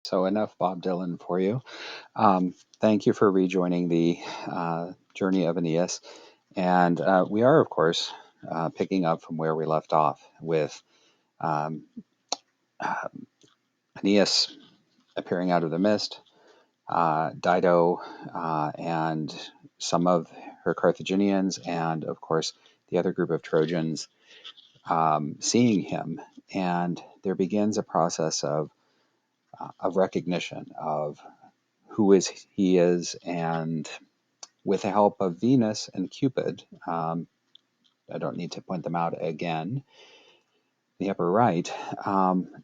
So enough Bob Dylan for you. Thank you for rejoining the journey of Aeneas. And we are, of course, picking up from where we left off with um, uh, Aeneas appearing out of the mist, Dido and some of her Carthaginians, and of course, the other group of Trojans seeing him. And there begins a process of recognition of who is he is, and with the help of Venus and Cupid, I don't need to point them out again, the upper right,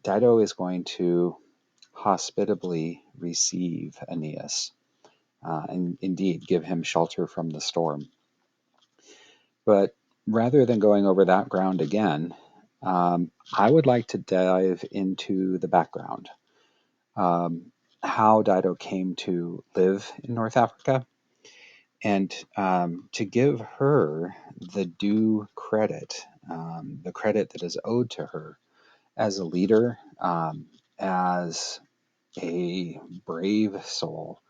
Dido is going to hospitably receive Aeneas and indeed give him shelter from the storm. But rather than going over that ground again, I would like to dive into the background. How Dido came to live in North Africa, and to give her the due credit, the credit that is owed to her as a leader, as a brave soul,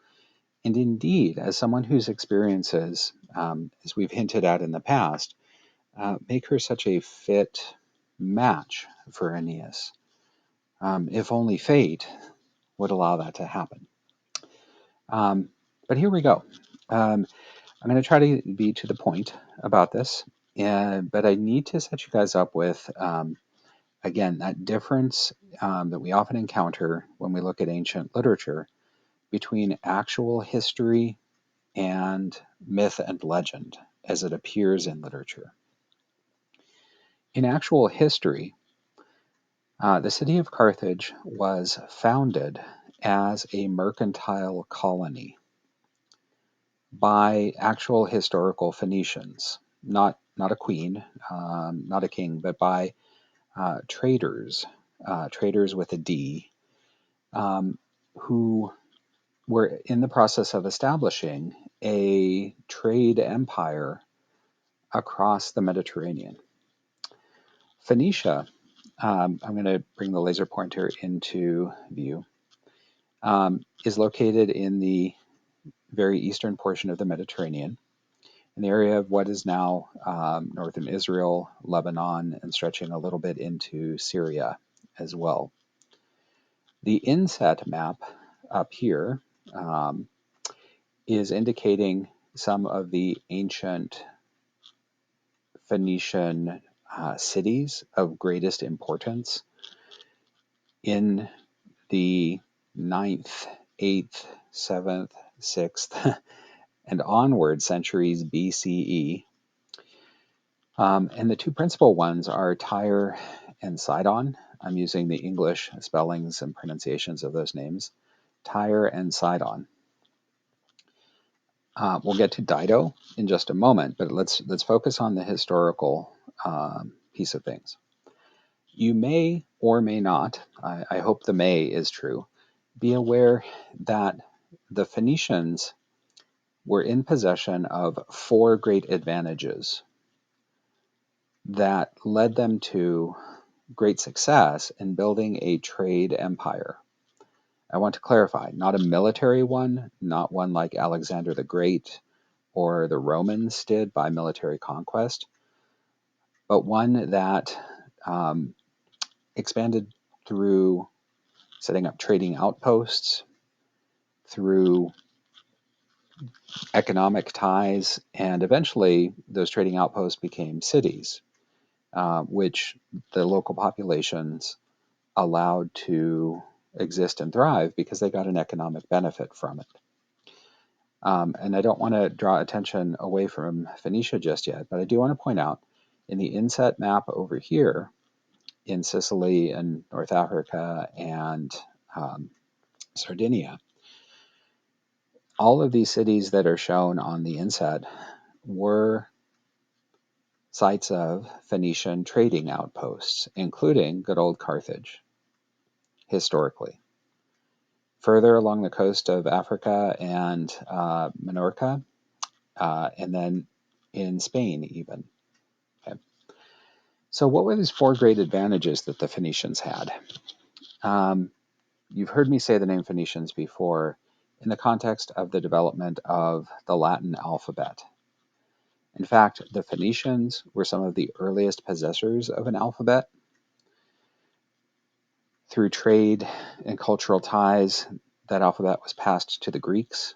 and indeed as someone whose experiences, as we've hinted at in the past, make her such a fit match for Aeneas. If only fate would allow that to happen. But here we go. I'm going to try to be to the point about this, but I need to set you guys up with, again, that difference that we often encounter when we look at ancient literature between actual history and myth and legend as it appears in literature. In actual history, the city of Carthage was founded as a mercantile colony by actual historical Phoenicians, not a queen, not a king, but by traders, traders with a D, who were in the process of establishing a trade empire across the Mediterranean. Phoenicia, I'm going to bring the laser pointer into view, is located in the very eastern portion of the Mediterranean, in the area of what is now northern Israel, Lebanon, and stretching a little bit into Syria as well. The inset map up here is indicating some of the ancient Phoenician cities of greatest importance in the 9th, 8th, 7th, 6th, and onward centuries BCE. And the two principal ones are Tyre and Sidon. I'm using the English spellings and pronunciations of those names. Tyre and Sidon. We'll get to Dido in just a moment, but let's focus on the historical piece of things. You may or may not, I hope the may is true, be aware that the Phoenicians were in possession of 4 great advantages that led them to great success in building a trade empire. I want to clarify, not a military one, not one like Alexander the Great or the Romans did by military conquest, but one that expanded through setting up trading outposts, through economic ties, and eventually those trading outposts became cities, which the local populations allowed to exist and thrive because they got an economic benefit from it. And I don't want to draw attention away from Phoenicia just yet, but I do want to point out in the inset map over here in Sicily and North Africa and Sardinia, all of these cities that are shown on the inset were sites of Phoenician trading outposts, including good old Carthage, historically. Further along the coast of Africa and Minorca, and then in Spain even. Okay. So what were these 4 great advantages that the Phoenicians had? you've heard me say the name Phoenicians before in the context of the development of the Latin alphabet. In fact, the Phoenicians were some of the earliest possessors of an alphabet. Through trade and cultural ties, that alphabet was passed to the Greeks,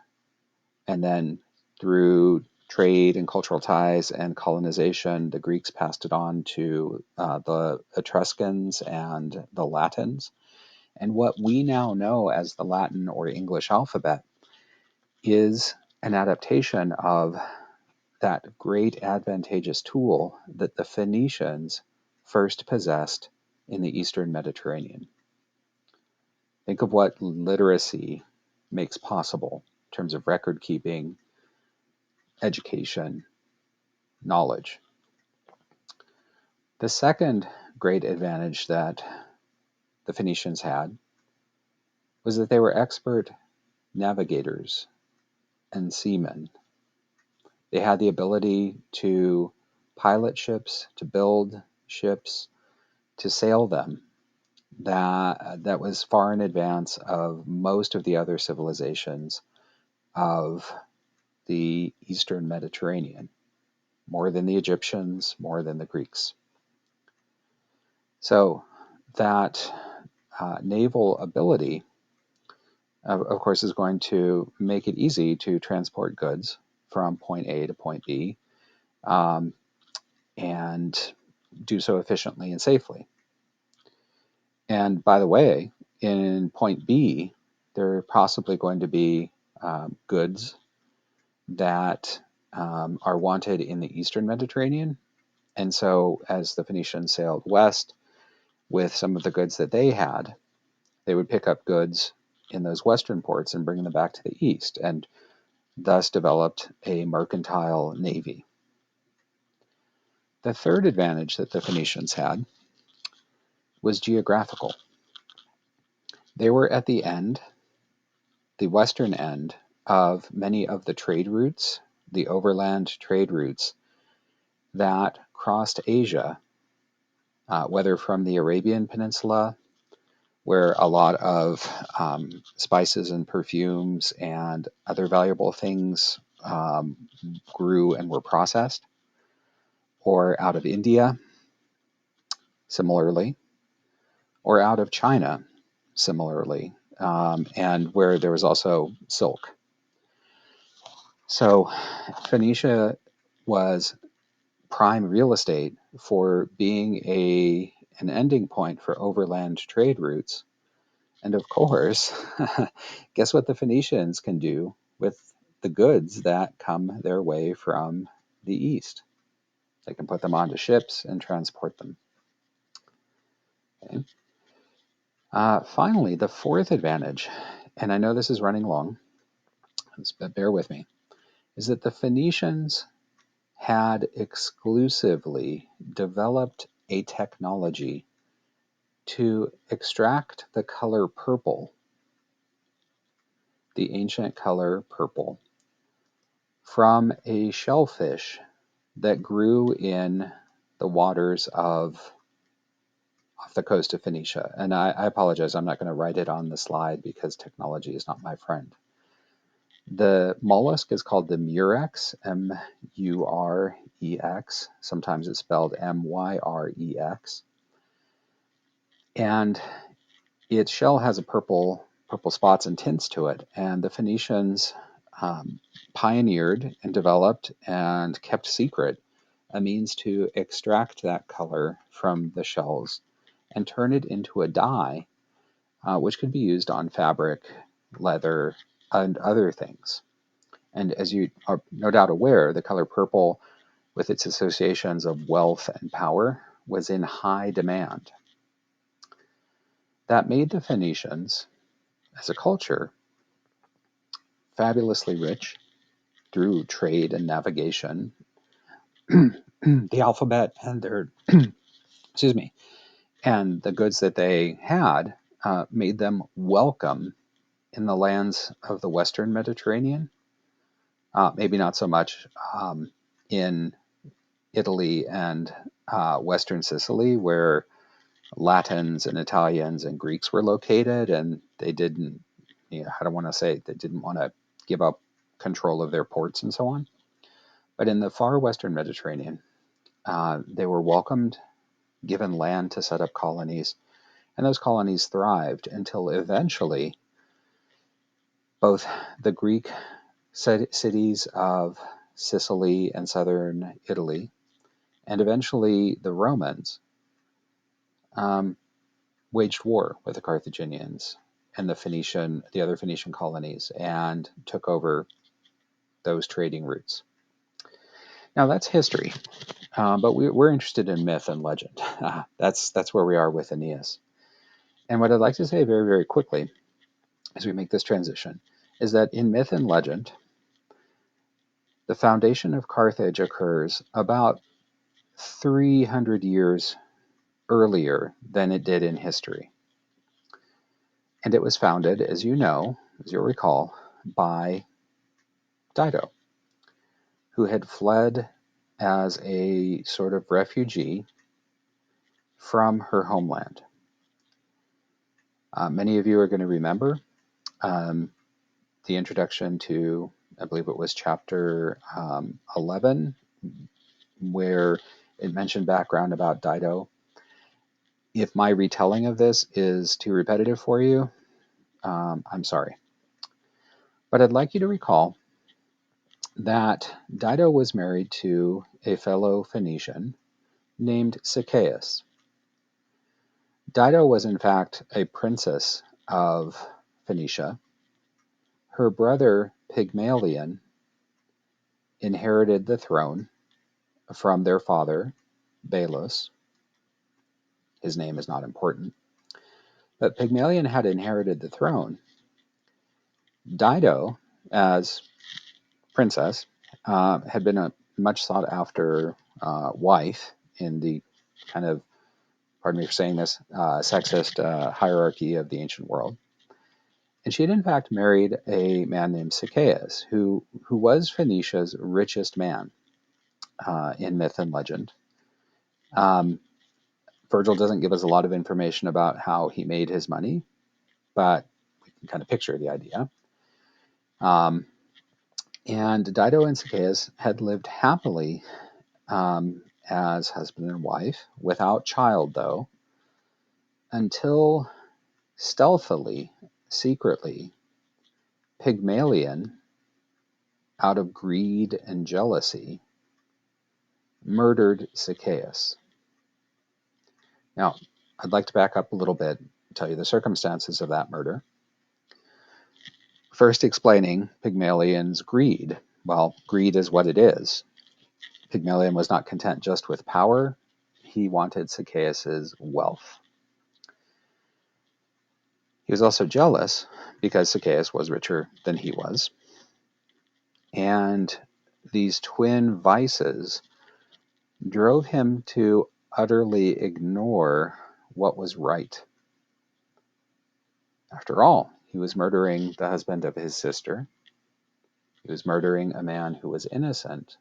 and then through trade and cultural ties and colonization, the Greeks passed it on to the Etruscans and the Latins. And what we now know as the Latin or English alphabet is an adaptation of that great advantageous tool that the Phoenicians first possessed in the Eastern Mediterranean. Think of what literacy makes possible in terms of record keeping, education, knowledge. The second great advantage that the Phoenicians had was that they were expert navigators and seamen. They had the ability to pilot ships, to build ships, to sail them. That was far in advance of most of the other civilizations of the Eastern Mediterranean, more than the Egyptians, more than the Greeks. So that naval ability, of course, is going to make it easy to transport goods from point A to point B, and do so efficiently and safely. And by the way, in point B, there are possibly going to be goods that are wanted in the Eastern Mediterranean. And so as the Phoenicians sailed west with some of the goods that they had, they would pick up goods in those western ports and bring them back to the east, and thus developed a mercantile navy. The third advantage that the Phoenicians had was geographical. They were at the western end of many of the trade routes, the overland trade routes that crossed Asia, whether from the Arabian Peninsula, where a lot of spices and perfumes and other valuable things grew and were processed, or out of India, similarly, or out of China, similarly, and where there was also silk. So Phoenicia was prime real estate for being an ending point for overland trade routes. And of course, guess what the Phoenicians can do with the goods that come their way from the east? They can put them onto ships and transport them. Okay. Finally, the fourth advantage, and I know this is running long, but bear with me, is that the Phoenicians had exclusively developed a technology to extract the color purple, the ancient color purple, from a shellfish that grew in the waters off the coast of Phoenicia. And I apologize, I'm not going to write it on the slide because technology is not my friend. The mollusk is called the murex, M-U-R-E-X. Sometimes it's spelled M-Y-R-E-X. And its shell has a purple spots and tints to it. And the Phoenicians pioneered and developed and kept secret a means to extract that color from the shells and turn it into a dye, which could be used on fabric, leather, and other things. And as you are no doubt aware, the color purple, with its associations of wealth and power, was in high demand. That made the Phoenicians, as a culture, fabulously rich through trade and navigation. The alphabet and their, excuse me, and the goods that they had made them welcome in the lands of the Western Mediterranean. Maybe not so much in Italy and Western Sicily, where Latins and Italians and Greeks were located, and they didn't, I don't want to say they didn't want to give up control of their ports and so on. But in the far western Mediterranean, they were welcomed, given land to set up colonies, and those colonies thrived until eventually both the Greek cities of Sicily and southern Italy, and eventually the Romans, um, waged war with the Carthaginians and the other Phoenician colonies, and took over those trading routes. Now that's history, but we're interested in myth and legend. That's where we are with Aeneas. And what I'd like to say very, very quickly as we make this transition is that in myth and legend, the foundation of Carthage occurs about 300 years earlier than it did in history. And it was founded, as you know, as you'll recall, by Dido, who had fled as a sort of refugee from her homeland. Many of you are going to remember the introduction to, I believe it was chapter 11, where it mentioned background about Dido. If my retelling of this is too repetitive for you, I'm sorry. But I'd like you to recall that Dido was married to a fellow Phoenician named Zacchaeus. Dido was in fact a princess of Phoenicia. Her brother Pygmalion inherited the throne from their father, Belus. His name is not important. But Pygmalion had inherited the throne. Dido, as princess, had been a much sought after wife in the kind of, pardon me for saying this, sexist hierarchy of the ancient world. And she had in fact married a man named Zacchaeus, who was Phoenicia's richest man in myth and legend. Virgil doesn't give us a lot of information about how he made his money, but we can kind of picture the idea. And Dido and Zacchaeus had lived happily as husband and wife, without child though, until stealthily, secretly, Pygmalion, out of greed and jealousy, murdered Zacchaeus. Now, I'd like to back up a little bit and tell you the circumstances of that murder. First, explaining Pygmalion's greed. Well, greed is what it is. Pygmalion was not content just with power. He wanted Zacchaeus' wealth. He was also jealous because Zacchaeus was richer than he was. And these twin vices drove him to utterly ignore what was right. After all, he was murdering the husband of his sister. He was murdering a man who was innocent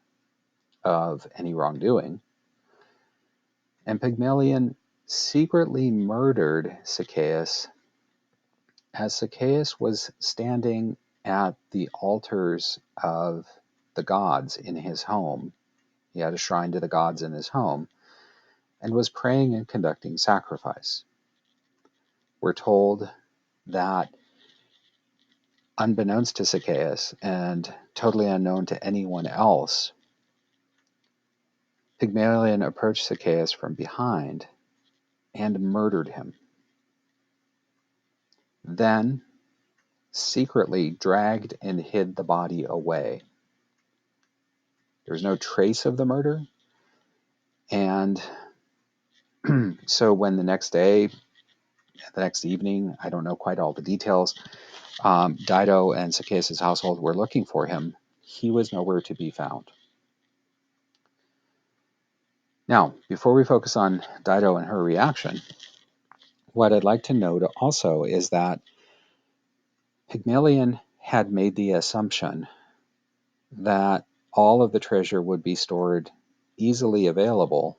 of any wrongdoing. And Pygmalion secretly murdered Zacchaeus as Zacchaeus was standing at the altars of the gods in his home. He had a shrine to the gods in his home and was praying and conducting sacrifice. We're told that unbeknownst to Zacchaeus and totally unknown to anyone else, Pygmalion approached Zacchaeus from behind and murdered him. Then secretly dragged and hid the body away. There was no trace of the murder. And so when the next day, the next evening, I don't know quite all the details, Dido and Zacchaeus' household were looking for him, he was nowhere to be found. Now, before we focus on Dido and her reaction, what I'd like to note also is that Pygmalion had made the assumption that all of the treasure would be stored easily available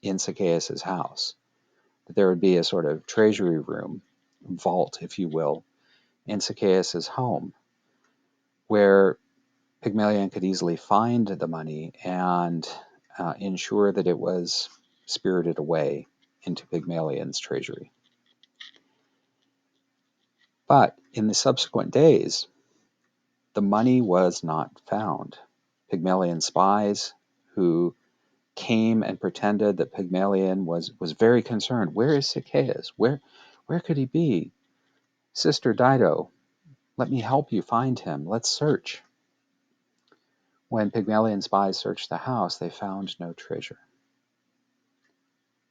in Zacchaeus' house. there would be a sort of treasury room, vault, if you will, in Zacchaeus' home, where Pygmalion could easily find the money and ensure that it was spirited away into Pygmalion's treasury. But in the subsequent days, the money was not found. Pygmalion spies who came and pretended that Pygmalion was very concerned. Where is Zacchaeus? Where could he be? Sister Dido, let me help you find him. Let's search. When Pygmalion spies searched the house, they found no treasure.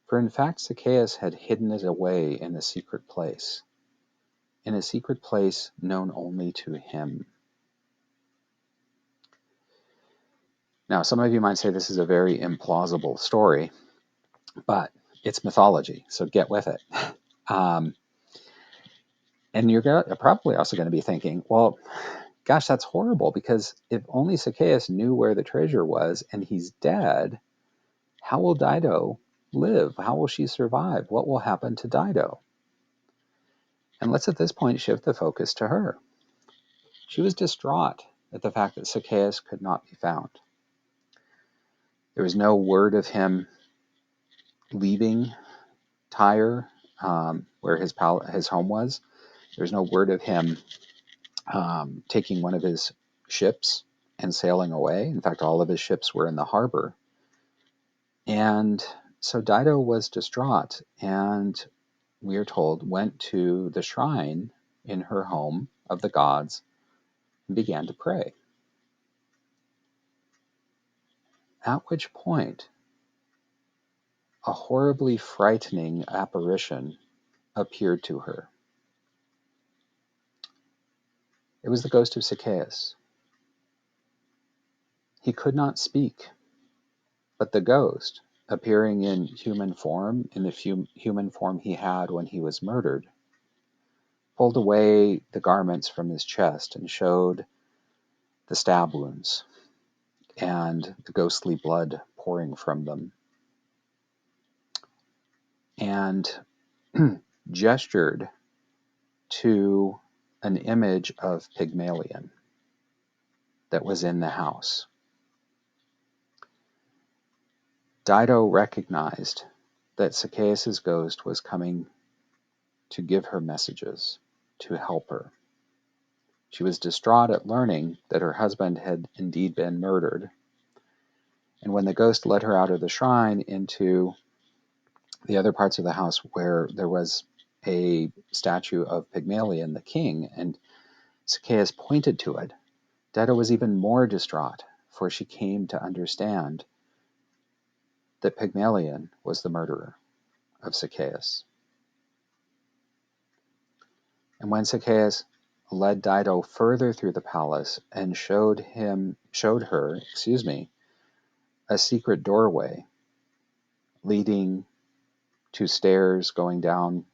For in fact, Zacchaeus had hidden it away in a secret place known only to him. Now, some of you might say this is a very implausible story, but it's mythology, so get with it. And you're probably also going to be thinking, well, gosh, that's horrible, because if only Zacchaeus knew where the treasure was and he's dead, how will Dido live? How will she survive? What will happen to Dido? And let's at this point shift the focus to her. She was distraught at the fact that Zacchaeus could not be found. There was no word of him leaving Tyre, where his home was. There was no word of him taking one of his ships and sailing away. In fact, all of his ships were in the harbor. And so Dido was distraught, and we are told went to the shrine in her home of the gods and began to pray. At which point, a horribly frightening apparition appeared to her. It was the ghost of Zacchaeus. He could not speak, but the ghost, appearing in human form, in the human form he had when he was murdered, pulled away the garments from his chest and showed the stab wounds and the ghostly blood pouring from them, and gestured to an image of Pygmalion that was in the house. Dido recognized that Zacchaeus' ghost was coming to give her messages, to help her. She was distraught at learning that her husband had indeed been murdered. And when the ghost led her out of the shrine into the other parts of the house where there was a statue of Pygmalion, the king, and Zacchaeus pointed to it, Dido was even more distraught, for she came to understand that Pygmalion was the murderer of Zacchaeus. And when Zacchaeus led Dido further through the palace and showed her, a secret doorway leading to stairs going down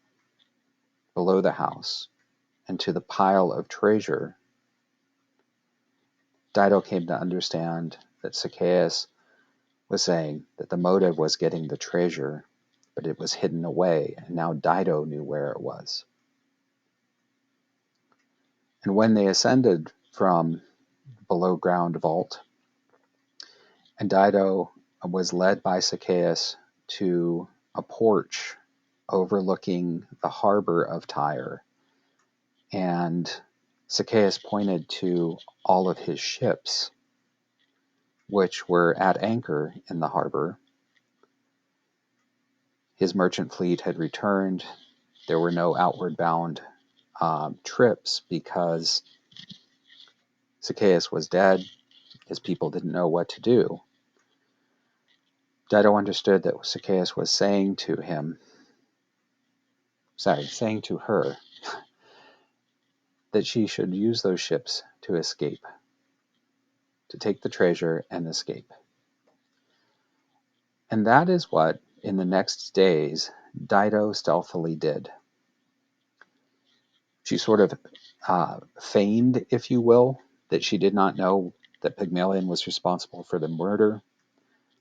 below the house and to the pile of treasure, Dido came to understand that Zacchaeus was saying that the motive was getting the treasure, but it was hidden away, and now Dido knew where it was. And when they ascended from below ground vault, and Dido was led by Zacchaeus to a porch overlooking the harbor of Tyre, and Zacchaeus pointed to all of his ships, which were at anchor in the harbor. His merchant fleet had returned. There were no outward bound trips because Zacchaeus was dead. His people didn't know what to do. Dido understood that Zacchaeus was saying to her, that she should use those ships to escape, to take the treasure and escape. And that is what, in the next days, Dido stealthily did. She sort of feigned, if you will, that she did not know that Pygmalion was responsible for the murder.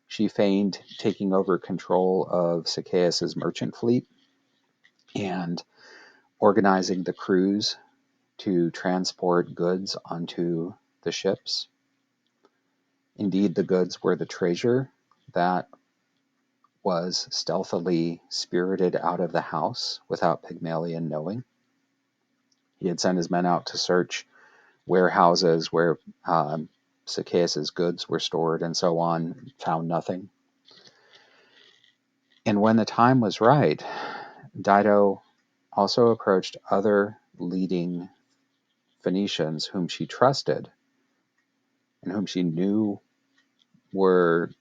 She feigned taking over control of Zacchaeus' merchant fleet. and organizing the crews to transport goods onto the ships. Indeed, the goods were the treasure that was stealthily spirited out of the house without Pygmalion knowing. He had sent his men out to search warehouses where Zacchaeus' goods were stored and so on, found nothing. And when the time was right, Dido also approached other leading Phoenicians whom she trusted and whom she knew were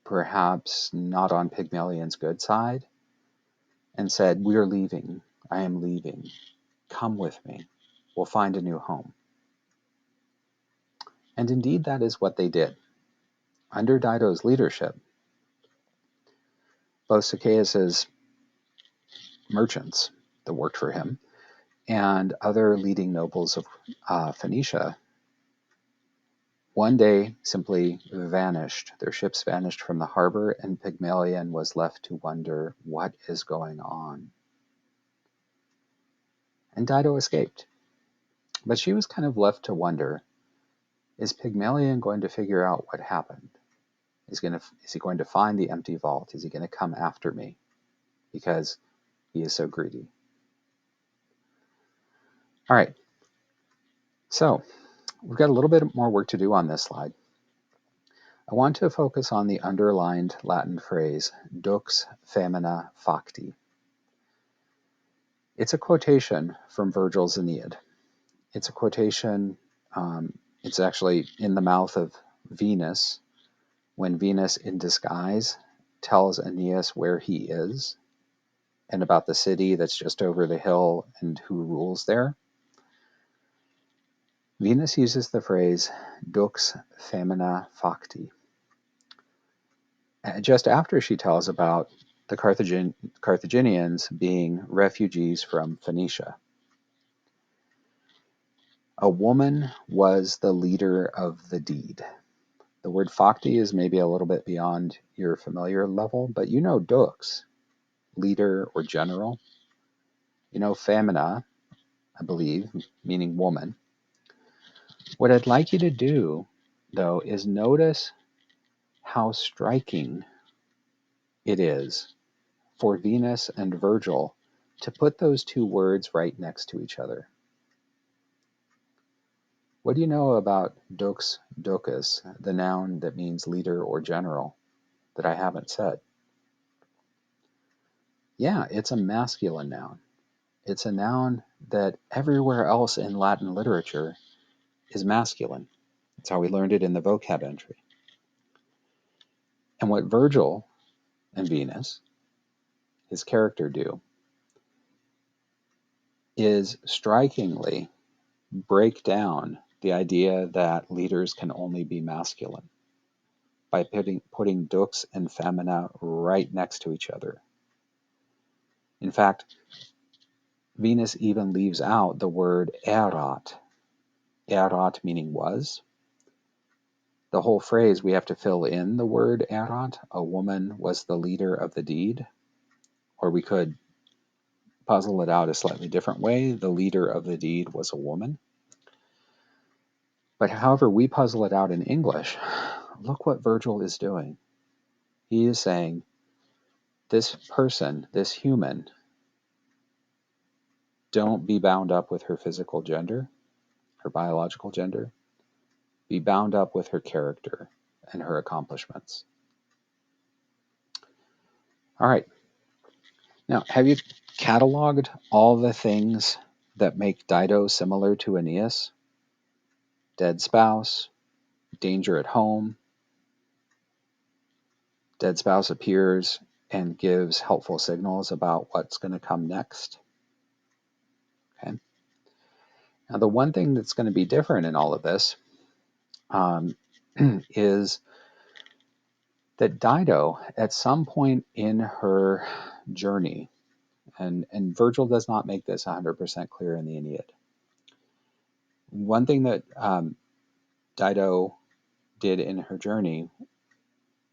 perhaps not on Pygmalion's good side, and said, "We are leaving. I am leaving. Come with me. We'll find a new home." And indeed, that is what they did. Under Dido's leadership, both Zacchaeus' merchants that worked for him and other leading nobles of Phoenicia one day simply vanished. Their ships vanished from the harbor, and Pygmalion was left to wonder what is going on. And Dido escaped. But she was kind of left to wonder, is Pygmalion going to figure out what happened? Is he going to find the empty vault? Is he going to come after me? Because he is so greedy. All right. So we've got a little bit more work to do on this slide. I want to focus on the underlined Latin phrase, dux femina facti. It's a quotation from Virgil's Aeneid. It's a quotation, it's actually in the mouth of Venus, when Venus in disguise tells Aeneas where he is and about the city that's just over the hill and who rules there. Venus uses the phrase dux femina facti just after she tells about the Carthaginians being refugees from Phoenicia. A woman was the leader of the deed. The word facti is maybe a little bit beyond your familiar level, but you know dux, leader or general. You know femina, I believe, meaning woman. What I'd like you to do, though, is notice how striking it is for Venus and Virgil to put those two words right next to each other. What do you know about dux ducus, the noun that means leader or general, that I haven't said? Yeah, it's a masculine noun. It's a noun that everywhere else in Latin literature is masculine. That's how we learned it in the vocab entry. And what Virgil and Venus, his character, do is strikingly break down the idea that leaders can only be masculine by putting dux and femina right next to each other. In fact, Venus even leaves out the word erat, erat meaning was. The whole phrase, we have to fill in the word erat, a woman was the leader of the deed, or we could puzzle it out a slightly different way, the leader of the deed was a woman. But however we puzzle it out in English, look what Virgil is doing. He is saying, this person, this human, don't be bound up with her physical gender, her biological gender. Be bound up with her character and her accomplishments. All right. Now, have you cataloged all the things that make Dido similar to Aeneas? Dead spouse, danger at home. Dead spouse appears and gives helpful signals about what's going to come next. Okay. Now, the one thing that's going to be different in all of this is that Dido, at some point in her journey, and Virgil does not make this 100% clear in the Aeneid. One thing that Dido did in her journey,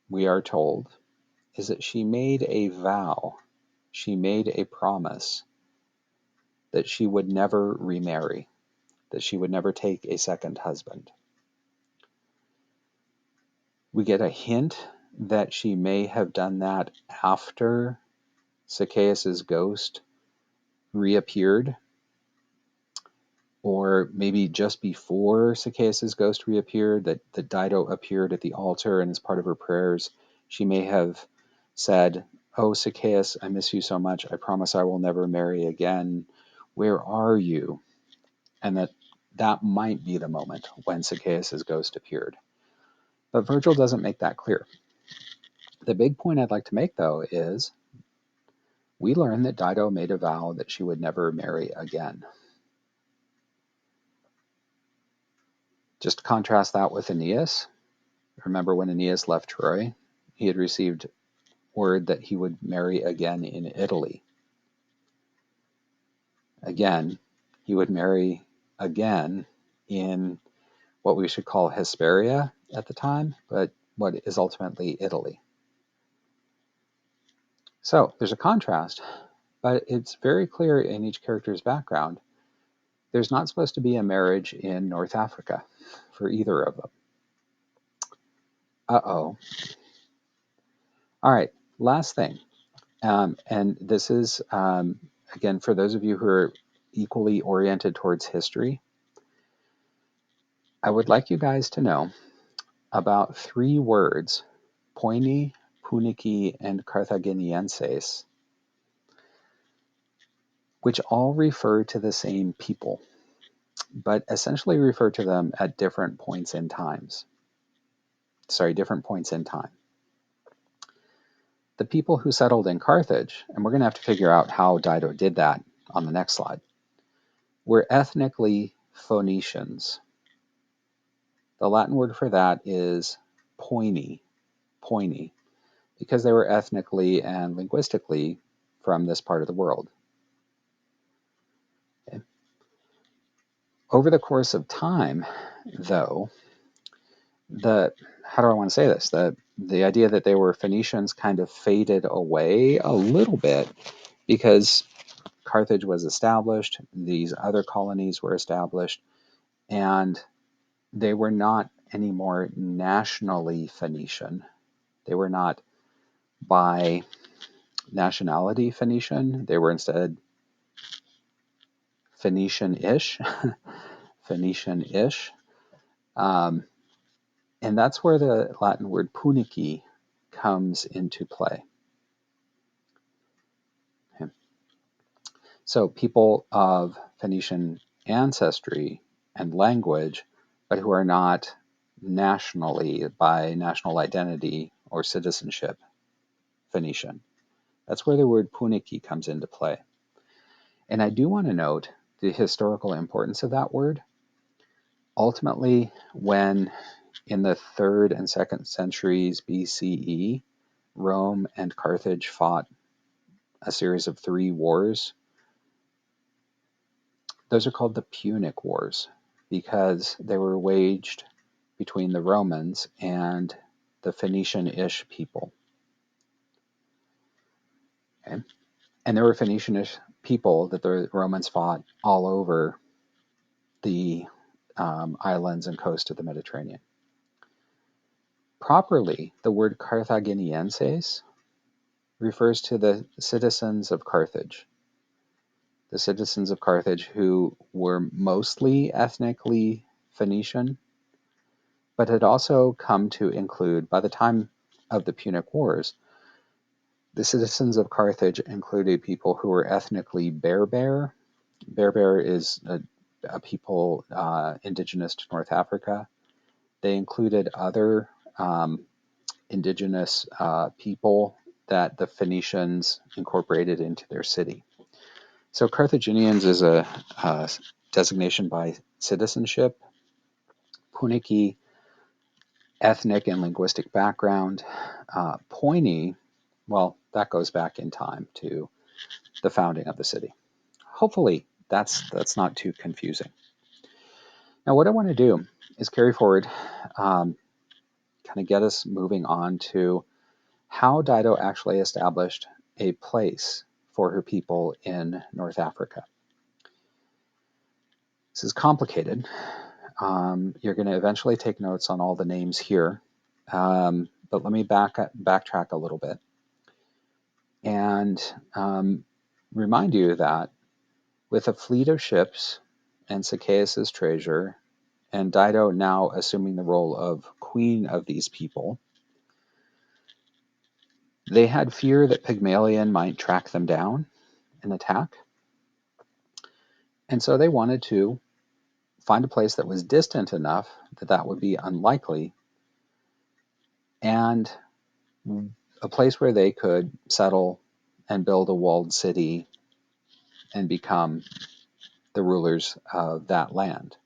we are told, is that she made a vow. she made a promise that she would never remarry, that she would never take a second husband. We get a hint that she may have done that after Zacchaeus' ghost reappeared, or maybe just before Zacchaeus' ghost reappeared, that Dido appeared at the altar, and as part of her prayers, she may have said, "Oh, Zacchaeus, I miss you so much. I promise I will never marry again. Where are you?" And that might be the moment when Zacchaeus' ghost appeared. But Virgil doesn't make that clear. The big point I'd like to make, though, is we learn that Dido made a vow that she would never marry again. Just contrast that with Aeneas. Remember when Aeneas left Troy, he had received word that he would marry again in Italy. Again, he would marry again in what we should call Hesperia at the time, but what is ultimately Italy. So there's a contrast, but it's very clear in each character's background. There's not supposed to be a marriage in North Africa for either of them. Uh-oh. All right, last thing. And this is, again, for those of you who are equally oriented towards history, I would like you guys to know about 3 words, Poini, Punici, and Carthaginienses, which all refer to the same people, but essentially refer to them at different points in time. The people who settled in Carthage, and we're going to have to figure out how Dido did that on the next slide, were ethnically Phoenicians. The Latin word for that is poini, because they were ethnically and linguistically from this part of the world. Okay. Over the course of time, though, how do I want to say this? The idea that they were Phoenicians kind of faded away a little bit because Carthage was established, these other colonies were established, and they were not anymore nationally Phoenician. They were not by nationality Phoenician. They were instead Phoenician-ish. Phoenician-ish. And that's where the Latin word punici comes into play. Okay. So people of Phoenician ancestry and language, but who are not nationally, by national identity or citizenship, Phoenician. That's where the word punici comes into play. And I do want to note the historical importance of that word. Ultimately, when in the 3rd and 2nd centuries BCE, Rome and Carthage fought a series of 3 wars, those are called the Punic Wars because they were waged between the Romans and the Phoenician-ish people. Okay? And there were Phoenician-ish people that the Romans fought all over the islands and coast of the Mediterranean. Properly, the word Carthaginienses refers to the citizens of Carthage. The citizens of Carthage who were mostly ethnically Phoenician, but had also come to include, by the time of the Punic Wars, the citizens of Carthage included people who were ethnically Berber. Berber is a people indigenous to North Africa. They included other indigenous people that the Phoenicians incorporated into their city. So Carthaginians is a designation by citizenship. Punici, ethnic and linguistic background. Poini, well, that goes back in time to the founding of the city. Hopefully that's not too confusing. Now what I want to do is carry forward, kind of get us moving on to how Dido actually established a place for her people in North Africa. This is complicated. You're going to eventually take notes on all the names here, but let me backtrack a little bit and remind you that with a fleet of ships and Zacchaeus' treasure, and Dido now assuming the role of queen of these people, they had fear that Pygmalion might track them down and attack. And so they wanted to find a place that was distant enough that that would be unlikely, and a place where they could settle and build a walled city and become the rulers of that land.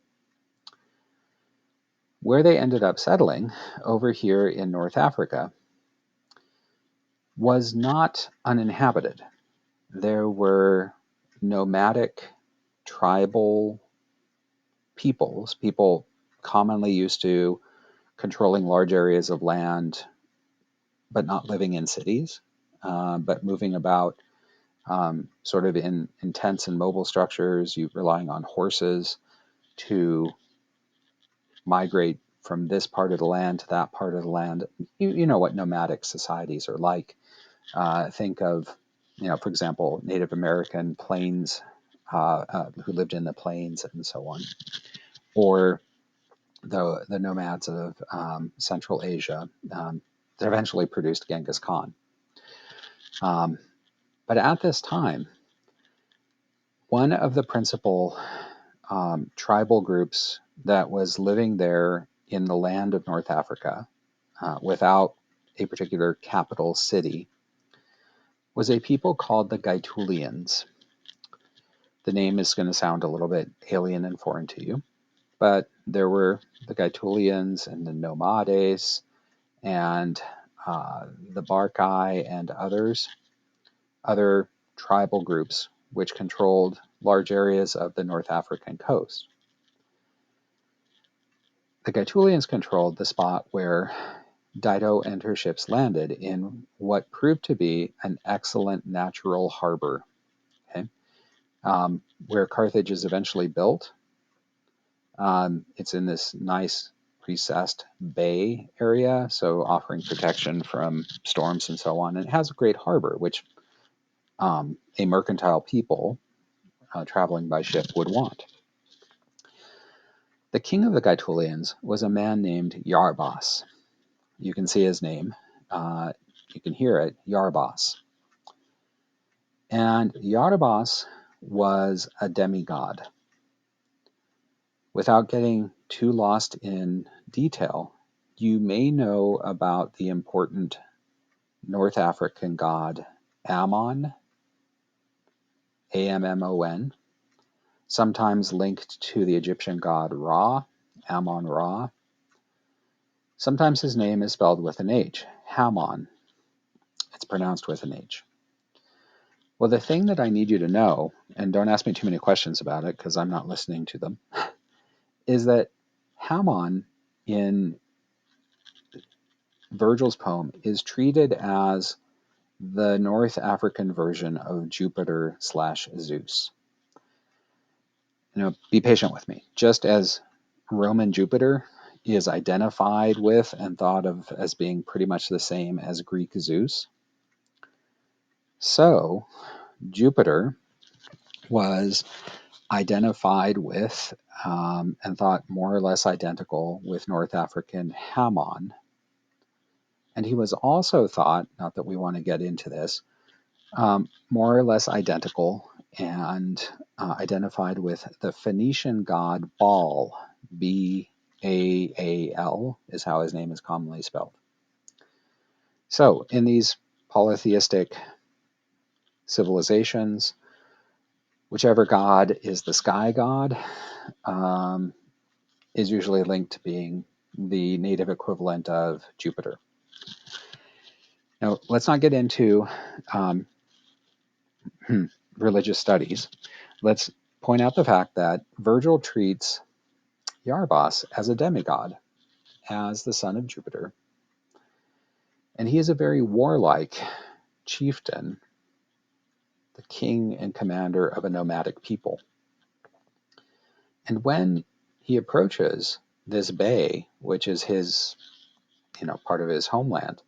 Where they ended up settling, over here in North Africa, was not uninhabited. There were nomadic, tribal peoples, people commonly used to controlling large areas of land, but not living in cities, but moving about sort of in intense and mobile structures, you relying on horses to migrate from this part of the land to that part of the land. You know what nomadic societies are like. Think of, for example, Native American plains who lived in the plains and so on, or the nomads of Central Asia that eventually produced Genghis Khan. But at this time, one of the principal tribal groups that was living there in the land of North Africa without a particular capital city was a people called the Gaitullians. The name is going to sound a little bit alien and foreign to you, but there were the Gaitullians and the Nomades and the Barkai and other tribal groups which controlled large areas of the North African coast. The Gaitullians controlled the spot where Dido and her ships landed in what proved to be an excellent natural harbor, okay? Where Carthage is eventually built. It's in this nice recessed bay area, so offering protection from storms and so on. And it has a great harbor, which a mercantile people traveling by ship would want. The king of the Gaitullians was a man named Yarbas. You can see his name. You can hear it, Yarbas. And Yarbas was a demigod. Without getting too lost in detail, you may know about the important North African god Ammon, Ammon, sometimes linked to the Egyptian god Ra, Ammon-Ra. Sometimes his name is spelled with an H, Hammon. It's pronounced with an H. Well, the thing that I need you to know, and don't ask me too many questions about it because I'm not listening to them, is that Hammon in Virgil's poem is treated as the North African version of Jupiter/Zeus. Be patient with me. Just as Roman Jupiter is identified with and thought of as being pretty much the same as Greek Zeus, so Jupiter was identified with and thought more or less identical with North African Hammon. And he was also thought, not that we want to get into this, more or less identical and identified with the Phoenician god Baal, Baal is how his name is commonly spelled. So in these polytheistic civilizations, whichever god is the sky god is usually linked to being the native equivalent of Jupiter. Now, let's not get into religious studies. Let's point out the fact that Virgil treats Yarbas as a demigod, as the son of Jupiter, and he is a very warlike chieftain the king and commander of a nomadic people. And when he approaches this bay, which is his, part of his homeland,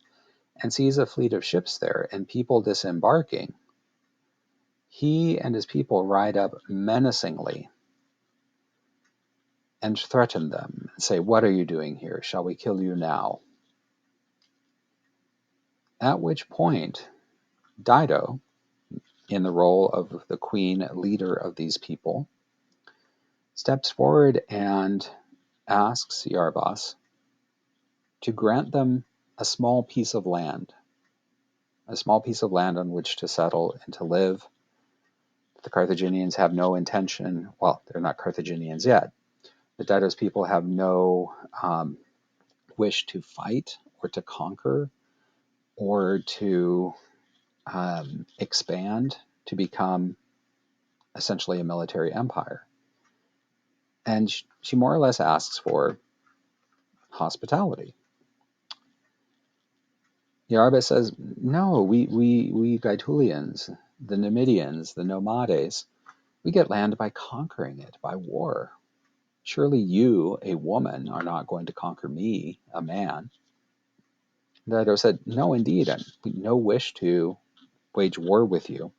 and sees a fleet of ships there and people disembarking, he and his people ride up menacingly and threaten them and say, "What are you doing here? Shall we kill you now?" At which point, Dido, in the role of the queen leader of these people, steps forward and asks Iarbas to grant them a small piece of land on which to settle and to live. The Carthaginians have no intention, well, they're not Carthaginians yet, but Dido's people have no wish to fight or to conquer or to expand to become essentially a military empire. And she more or less asks for hospitality. Iarbas says, "No, we Gaitullians, the Numidians, the Nomades, we get land by conquering it, by war. Surely you, a woman, are not going to conquer me, a man." Dido said, "No, indeed, I have no wish to wage war with you."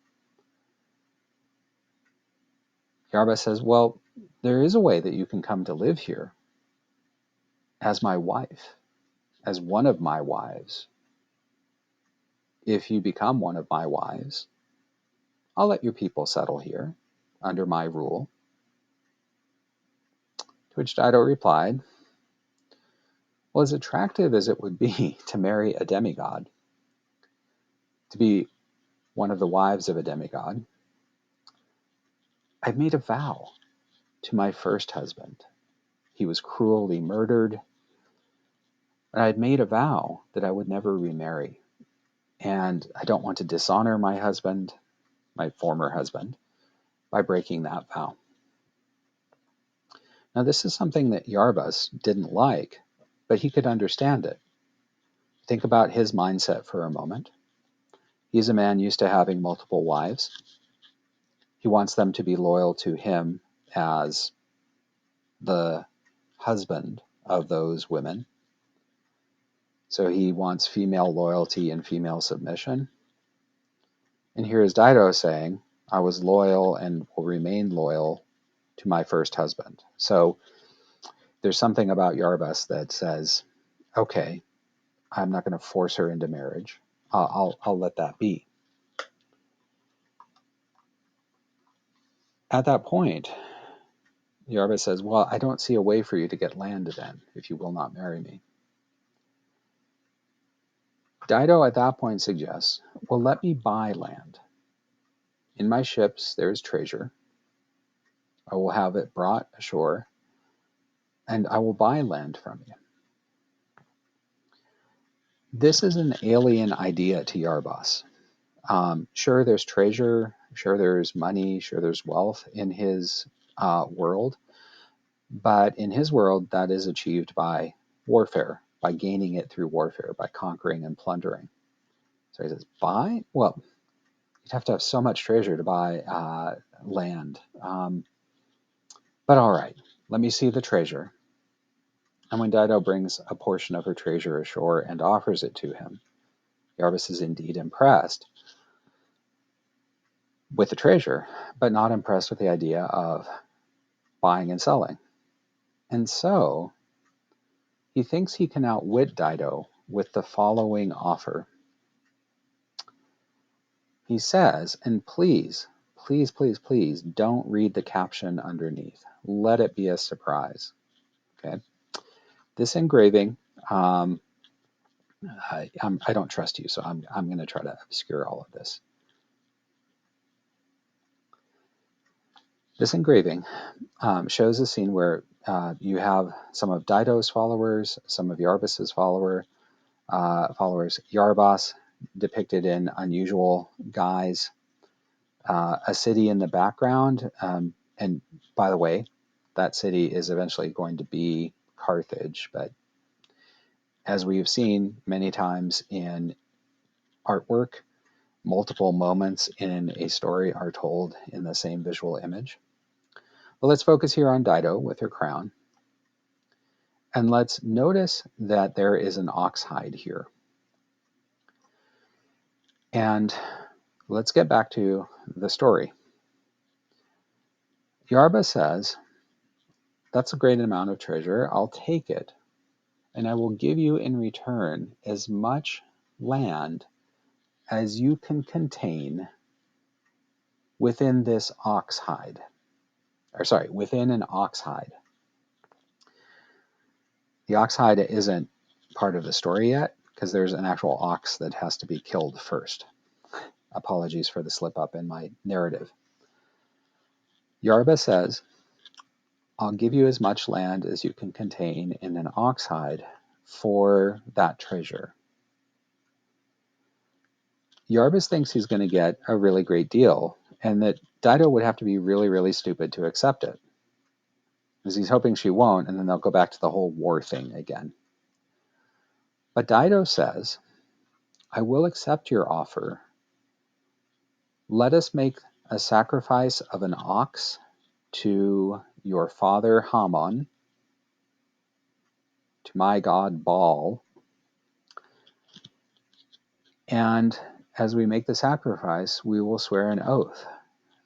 Iarbas says, "Well, there is a way that you can come to live here as my wife, as one of my wives. If you become one of my wives, I'll let your people settle here under my rule." To which Dido replied, "Well, as attractive as it would be to marry a demigod, to be one of the wives of a demigod, I've made a vow to my first husband. He was cruelly murdered, and I'd made a vow that I would never remarry. And I don't want to dishonor my husband, my former husband, by breaking that vow." Now, this is something that Iarbas didn't like, but he could understand it. Think about his mindset for a moment. He's a man used to having multiple wives. He wants them to be loyal to him as the husband of those women. So he wants female loyalty and female submission. And here is Dido saying, "I was loyal and will remain loyal to my first husband." So there's something about Iarbas that says, okay, I'm not going to force her into marriage. I'll let that be. At that point, Iarbas says, "Well, I don't see a way for you to get land then, if you will not marry me." Dido at that point suggests, "Well, let me buy land. In my ships there is treasure. I will have it brought ashore, and I will buy land from you." This is an alien idea to Iarbas. Sure, there's treasure, sure, there's money, sure, there's wealth in his world, but in his world, that is achieved by warfare, by gaining it through warfare, by conquering and plundering. So he says, "Buy? Well, you'd have to have so much treasure to buy land. But all right, let me see the treasure." And when Dido brings a portion of her treasure ashore and offers it to him, Iarbas is indeed impressed with the treasure, but not impressed with the idea of buying and selling. And so he thinks he can outwit Dido with the following offer. He says, and please, please, please, please don't read the caption underneath. Let it be a surprise. Okay. This engraving, I don't trust you, so I'm going to try to obscure all of this. This engraving shows a scene where you have some of Dido's followers, some of Iarbas's followers, Iarbas depicted in unusual guise, a city in the background, and by the way, that city is eventually going to be Carthage, but as we have seen many times in artwork, multiple moments in a story are told in the same visual image. But let's focus here on Dido with her crown. And let's notice that there is an ox hide here. And let's get back to the story. Yarba says, "That's a great amount of treasure. I'll take it, and I will give you in return as much land as you can contain within this ox hide." Within an ox hide. The ox hide isn't part of the story yet, because there's an actual ox that has to be killed first. Apologies for the slip up in my narrative. Yarba says, "I'll give you as much land as you can contain in an ox hide for that treasure." Yarbus thinks he's going to get a really great deal, and that Dido would have to be really, really stupid to accept it, because he's hoping she won't, and then they'll go back to the whole war thing again. But Dido says, "I will accept your offer. Let us make a sacrifice of an ox to your father Hammon, to my god Baal, and as we make the sacrifice, we will swear an oath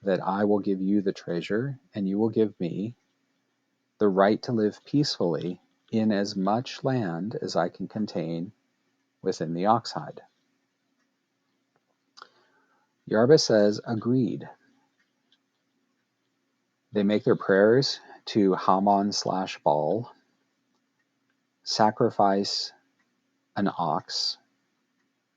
that I will give you the treasure, and you will give me the right to live peacefully in as much land as I can contain within the ox hide." Yarba says, "Agreed." They make their prayers to Hammon/Baal, sacrifice an ox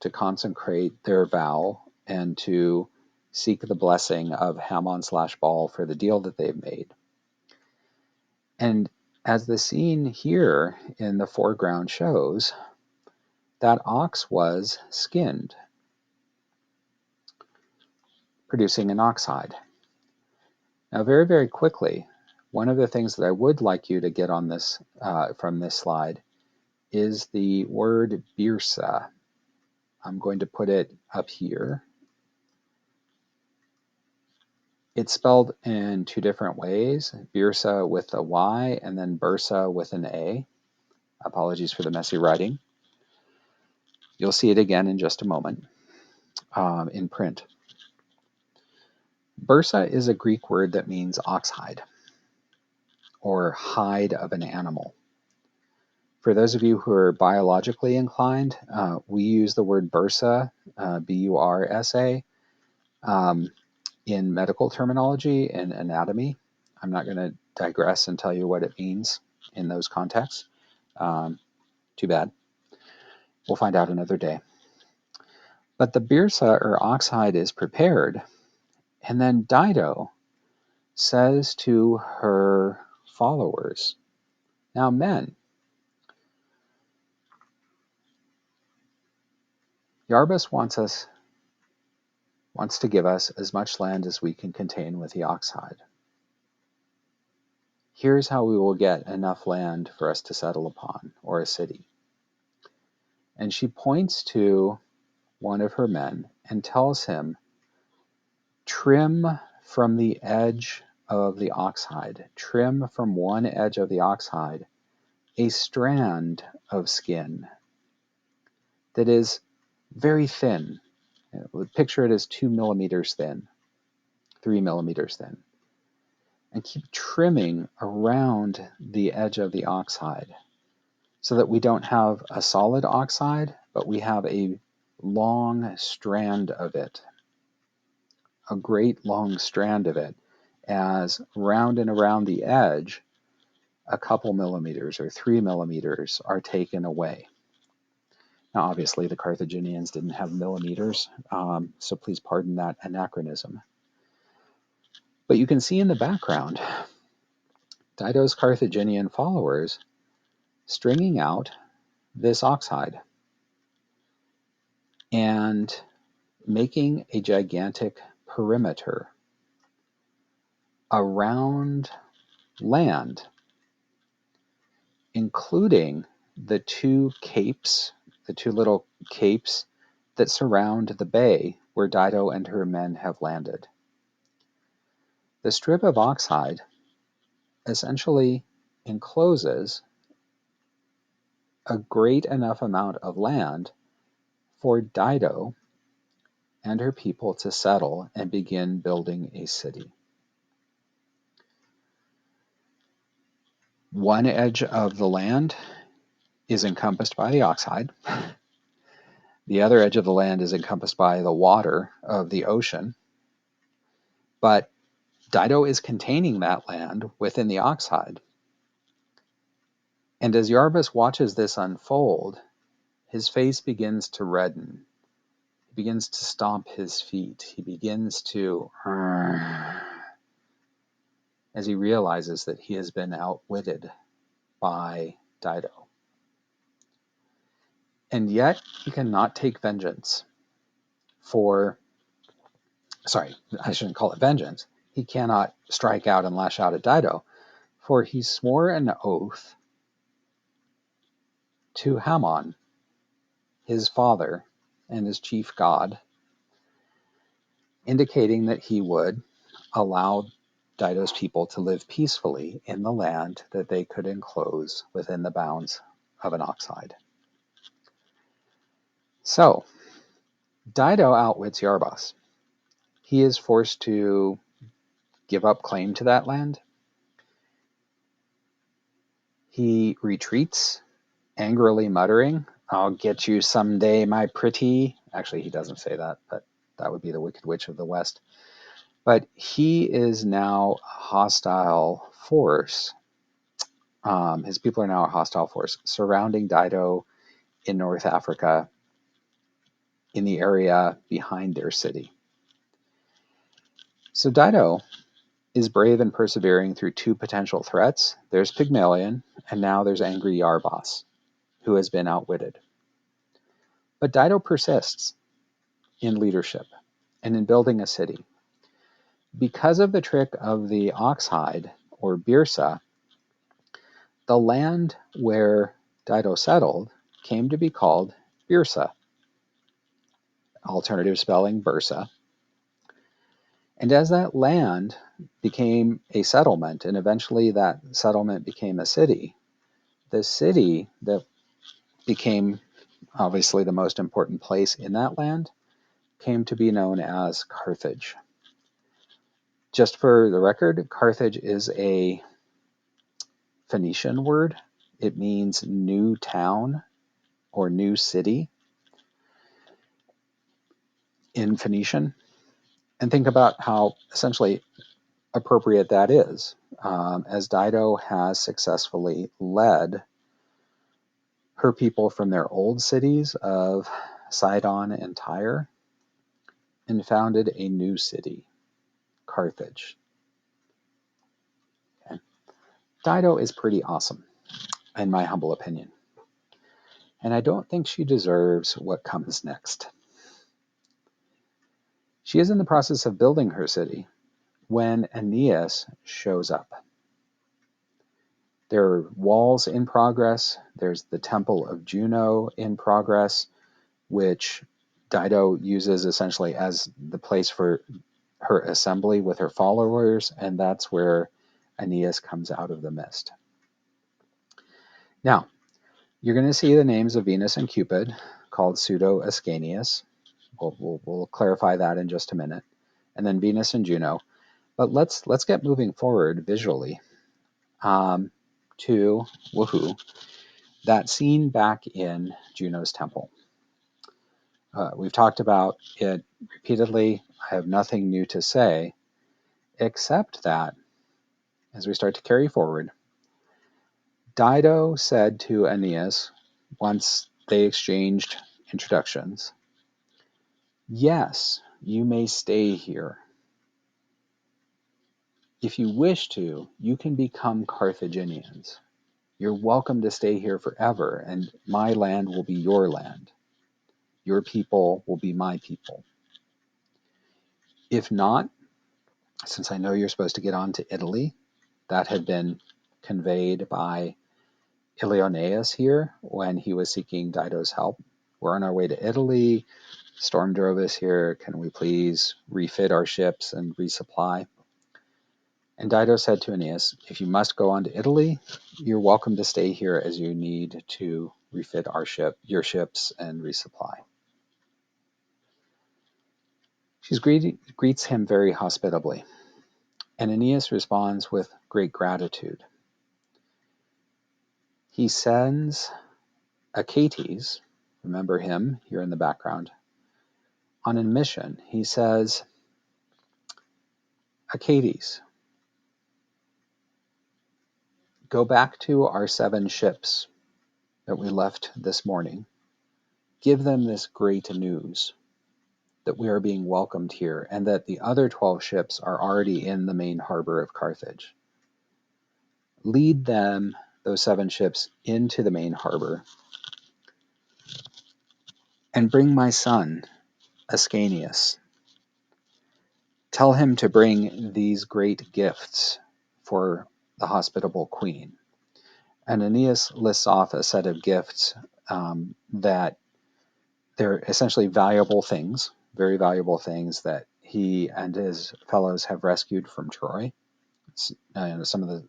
to consecrate their vow and to seek the blessing of Hammon/Baal for the deal that they've made. And as the scene here in the foreground shows, that ox was skinned, producing an ox hide. Now, very, very quickly, one of the things that I would like you to get on this from this slide is the word birsa. I'm going to put it up here. It's spelled in two different ways, birsa with a Y and then bursa with an A. Apologies for the messy writing. You'll see it again in just a moment in print. Bursa is a Greek word that means ox hide or hide of an animal. For those of you who are biologically inclined, we use the word bursa, B-U-R-S-A, in medical terminology and anatomy. I'm not going to digress and tell you what it means in those contexts. Too bad. We'll find out another day. But the birsa or ox hide is prepared, and then Dido says to her followers, "Now, men, Yarbus wants to give us as much land as we can contain with the ox hide. Here's how we will get enough land for us to settle upon, or a city." And she points to one of her men and tells him, "Trim from the edge of the ox hide, trim from one edge of the ox hide a strand of skin that is very thin." Picture it as 2 millimeters thin, 3 millimeters thin. And keep trimming around the edge of the ox hide so that we don't have a solid ox hide, but we have a long strand of it, a great long strand of it, as round and around the edge, a couple millimeters or 3 millimeters are taken away. Now, obviously, the Carthaginians didn't have millimeters, so please pardon that anachronism. But you can see in the background Dido's Carthaginian followers stringing out this ox hide and making a gigantic perimeter around land, including the two little capes that surround the bay where Dido and her men have landed. The strip of oxhide essentially encloses a great enough amount of land for Dido and her people to settle and begin building a city. One edge of the land is encompassed by the oxhide. The other edge of the land is encompassed by the water of the ocean. But Dido is containing that land within the oxhide. And as Iarbas watches this unfold, his face begins to redden. He begins to stomp his feet. He begins to, as he realizes that he has been outwitted by Dido. And yet he cannot take vengeance I shouldn't call it vengeance. He cannot strike out and lash out at Dido, for he swore an oath to Hammon, his father and his chief god, indicating that he would allow Dido's people to live peacefully in the land that they could enclose within the bounds of an oxhide. So, Dido outwits Iarbas. He is forced to give up claim to that land. He retreats, angrily muttering, "I'll get you someday, my pretty." Actually, he doesn't say that, but that would be the Wicked Witch of the West. But he is now a hostile force. His people are now a hostile force surrounding Dido in North Africa, in the area behind their city. So Dido is brave and persevering through two potential threats. There's Pygmalion, and now there's angry Iarbas, who has been outwitted. But Dido persists in leadership and in building a city. Because of the trick of the oxhide, or Byrsa, the land where Dido settled came to be called Byrsa, alternative spelling Bursa. And as that land became a settlement, and eventually that settlement became a city, the city that became obviously the most important place in that land came to be known as Carthage. Just for the record, Carthage is a Phoenician word. It means new town or new city in Phoenician. And think about how essentially appropriate that is, as Dido has successfully led her people from their old cities of Sidon and Tyre and founded a new city, Carthage. Okay. Dido is pretty awesome, in my humble opinion. And I don't think she deserves what comes next. She is in the process of building her city when Aeneas shows up. There are walls in progress. There's the temple of Juno in progress, which Dido uses essentially as the place for her assembly with her followers, and that's where Aeneas comes out of the mist. Now, you're going to see the names of Venus and Cupid, called Pseudo-Ascanius. We'll clarify that in just a minute. And then Venus and Juno. But let's get moving forward visually to that scene back in Juno's temple. We've talked about it repeatedly. I have nothing new to say, except that as we start to carry forward, Dido said to Aeneas, once they exchanged introductions, "Yes, you may stay here. If you wish to, you can become Carthaginians. You're welcome to stay here forever, and my land will be your land. Your people will be my people. If not, since I know you're supposed to get on to Italy," that had been conveyed by Ilioneus here when he was seeking Dido's help. "We're on our way to Italy. Storm drove us here. Can we please refit our ships and resupply? And Dido said to Aeneas, if you must go on to Italy, you're welcome to stay here as you need to refit your ships and resupply. She greets him very hospitably, and Aeneas responds with great gratitude. He sends Achates, remember him here in the background, on a mission. He says, Achates, go back to our 7 ships that we left this morning. Give them this great news that we are being welcomed here and that the other 12 ships are already in the main harbor of Carthage. Lead them, those 7 ships, into the main harbor and bring my son, Ascanius. Tell him to bring these great gifts for the hospitable queen. And Aeneas lists off a set of gifts that they're essentially valuable things, very valuable things that he and his fellows have rescued from Troy, some of the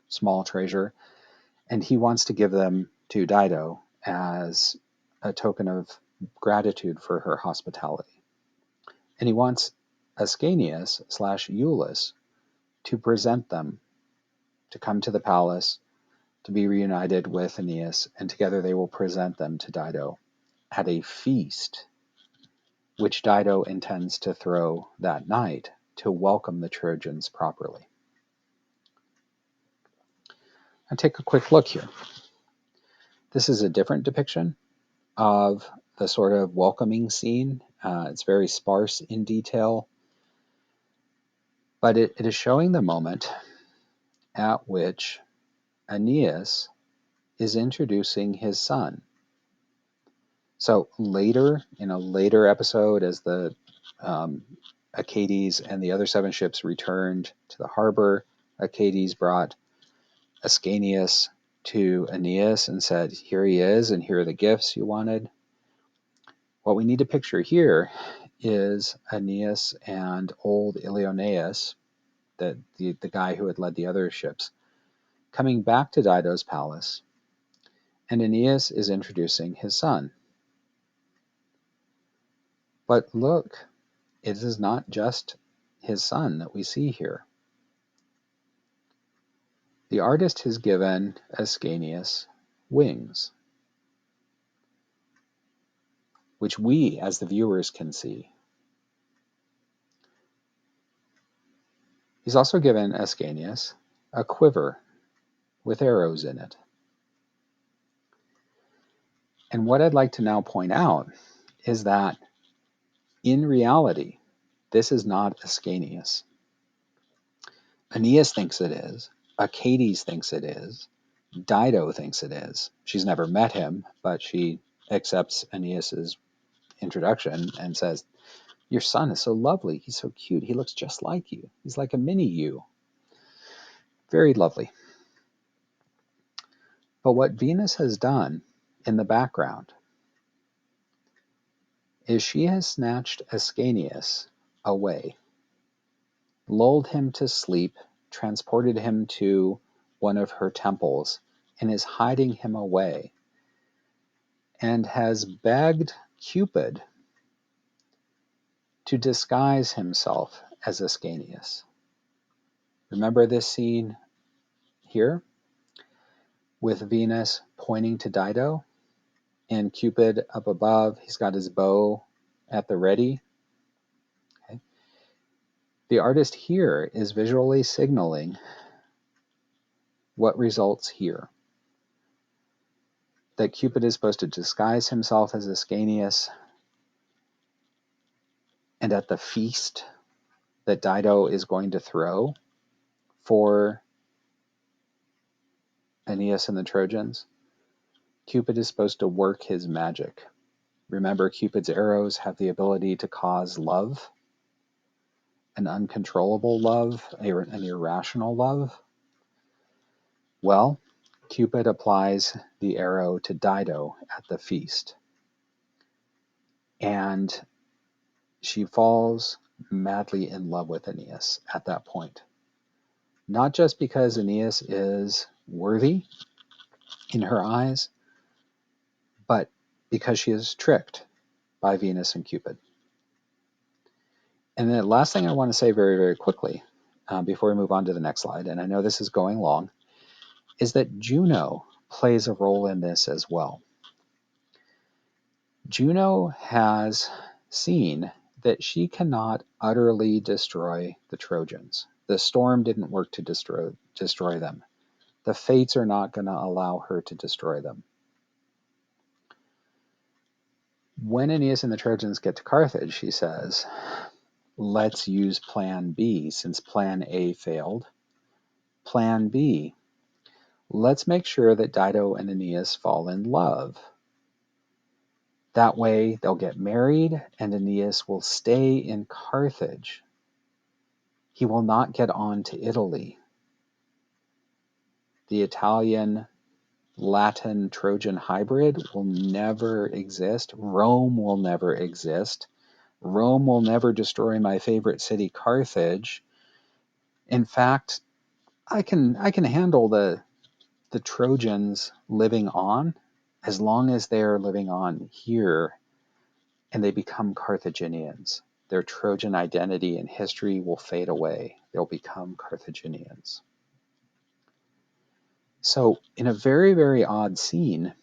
small treasure, and he wants to give them to Dido as a token of gratitude for her hospitality. And he wants Ascanius / Iulus to present them, to come to the palace, to be reunited with Aeneas, and together they will present them to Dido at a feast, which Dido intends to throw that night to welcome the Trojans properly. Now take a quick look here. This is a different depiction of the sort of welcoming scene. It's very sparse in detail, but it is showing the moment at which Aeneas is introducing his son. So later, in a later episode, as the Achates and the other 7 ships returned to the harbor, Achates brought Ascanius to Aeneas and said, here he is, and here are the gifts you wanted. What we need to picture here is Aeneas and old Ilioneus, the guy who had led the other ships, coming back to Dido's palace, and Aeneas is introducing his son. But look, it is not just his son that we see here. The artist has given Ascanius wings, which we as the viewers can see. He's also given Ascanius a quiver with arrows in it. And what I'd like to now point out is that in reality, this is not Ascanius. Aeneas thinks it is. Achates thinks it is. Dido thinks it is. She's never met him, but she accepts Aeneas's introduction and says, your son is so lovely. He's so cute. He looks just like you. He's like a mini you. Very lovely. But what Venus has done in the background is she has snatched Ascanius away, lulled him to sleep, transported him to one of her temples, and is hiding him away, and has begged Cupid to disguise himself as Ascanius. Remember this scene here with Venus pointing to Dido and Cupid up above. He's got his bow at the ready. Okay. The artist here is visually signaling what results here. That Cupid is supposed to disguise himself as Ascanius, and at the feast that Dido is going to throw for Aeneas and the Trojans, Cupid is supposed to work his magic. Remember, Cupid's arrows have the ability to cause love, an uncontrollable love, an irrational love. Well, Cupid applies the arrow to Dido at the feast. And she falls madly in love with Aeneas at that point. Not just because Aeneas is worthy in her eyes, but because she is tricked by Venus and Cupid. And the last thing I want to say very, very quickly before we move on to the next slide, and I know this is going long, is that Juno plays a role in this as well. Juno has seen that she cannot utterly destroy the Trojans. The storm didn't work to destroy them. The fates are not going to allow her to destroy them. When Aeneas and the Trojans get to Carthage, she says, let's use plan B since plan A failed. Plan B, let's make sure that Dido and Aeneas fall in love. That way they'll get married and Aeneas will stay in Carthage. He will not get on to Italy. The Italian Latin Trojan hybrid will never exist. Rome will never exist. Rome will never destroy my favorite city, Carthage. In fact, I can handle the Trojans living on as long as they are living on here and they become Carthaginians. Their Trojan identity and history will fade away. They'll become Carthaginians. So in a very, very odd scene,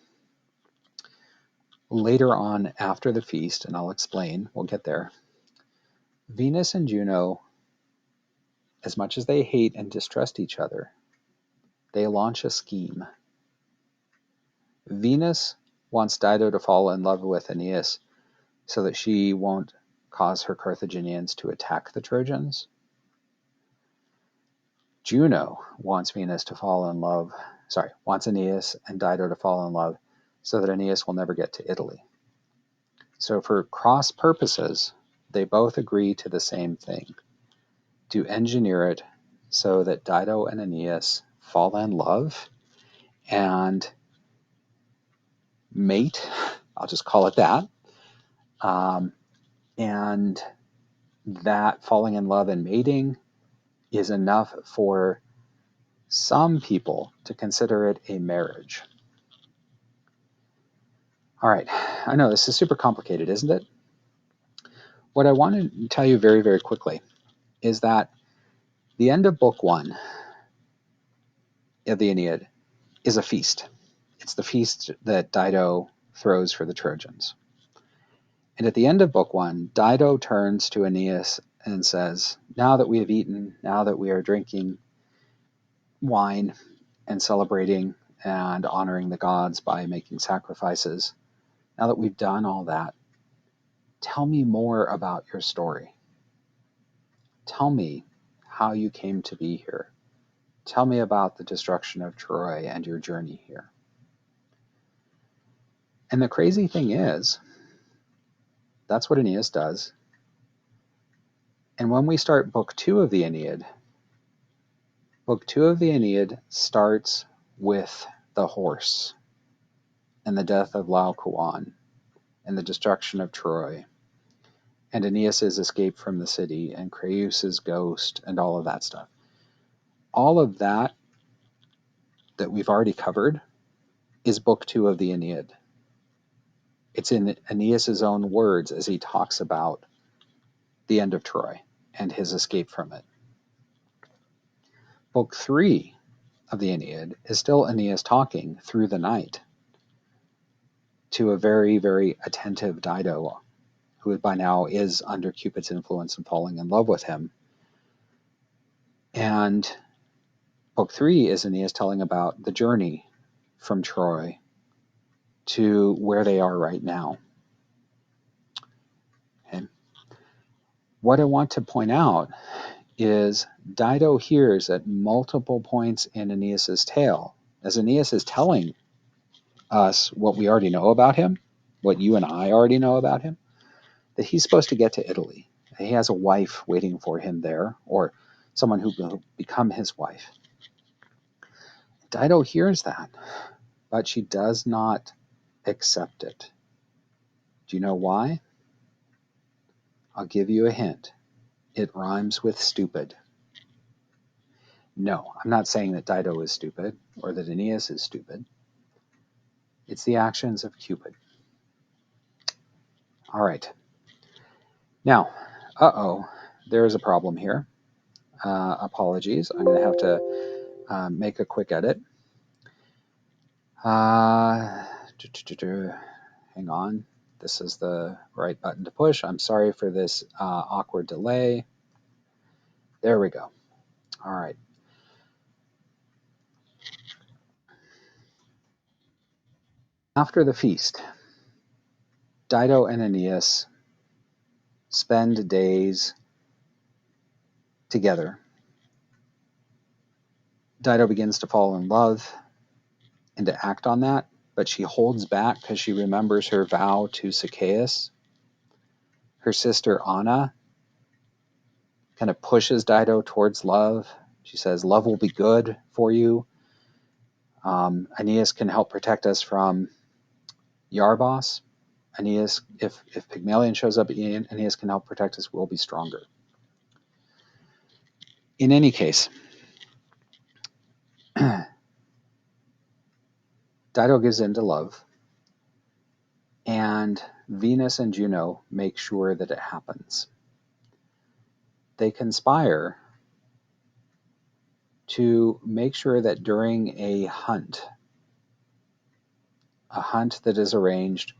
later on after the feast, and I'll explain, we'll get there, Venus and Juno, as much as they hate and distrust each other, they launch a scheme. Venus wants Dido to fall in love with Aeneas so that she won't cause her Carthaginians to attack the Trojans. Juno wants Aeneas and Dido to fall in love so that Aeneas will never get to Italy. So for cross purposes, they both agree to the same thing, to engineer it so that Dido and Aeneas fall in love and mate, I'll just call it that, and that falling in love and mating is enough for some people to consider it a marriage. All right, I know this is super complicated, isn't it? What I want to tell you very, very quickly is that the end of book 1 of the Aeneid is a feast. It's the feast that Dido throws for the Trojans. And at the end of book 1, Dido turns to Aeneas and says, now that we have eaten, now that we are drinking wine and celebrating and honoring the gods by making sacrifices, now that we've done all that, tell me more about your story. Tell me how you came to be here. Tell me about the destruction of Troy and your journey here. And the crazy thing is, that's what Aeneas does. And when we start book 2 of the Aeneid, book 2 of the Aeneid starts with the horse and the death of Laocoon and the destruction of Troy and Aeneas's escape from the city and Creus's ghost and all of that stuff. All of that we've already covered is book 2 of the Aeneid. It's in Aeneas's own words as he talks about the end of Troy and his escape from it. Book 3 of the Aeneid is still Aeneas talking through the night to a very, very attentive Dido, who by now is under Cupid's influence and falling in love with him. And book 3 is Aeneas telling about the journey from Troy to where they are right now. Okay. What I want to point out is Dido hears at multiple points in Aeneas's tale, as Aeneas is telling us what we already know about him, what you and I already know about him, that he's supposed to get to Italy. He has a wife waiting for him there, or someone who will become his wife. Dido hears that, but she does not accept it. Do you know why? I'll give you a hint. It rhymes with stupid. No, I'm not saying that Dido is stupid or that Aeneas is stupid. It's the actions of Cupid. All right. Now, there is a problem here. Apologies. I'm going to have to make a quick edit. Hang on. This is the right button to push. I'm sorry for this awkward delay. There we go. All right. After the feast, Dido and Aeneas spend days together. Dido begins to fall in love and to act on that, but she holds back because she remembers her vow to Sichaeus. Her sister Anna kind of pushes Dido towards love. She says, love will be good for you. Aeneas can help protect us from Iarbas. Aeneas, if Pygmalion shows up, Aeneas can help protect us. We'll be stronger. In any case, Dido gives in to love, and Venus and Juno make sure that it happens. They conspire to make sure that during a hunt that is arranged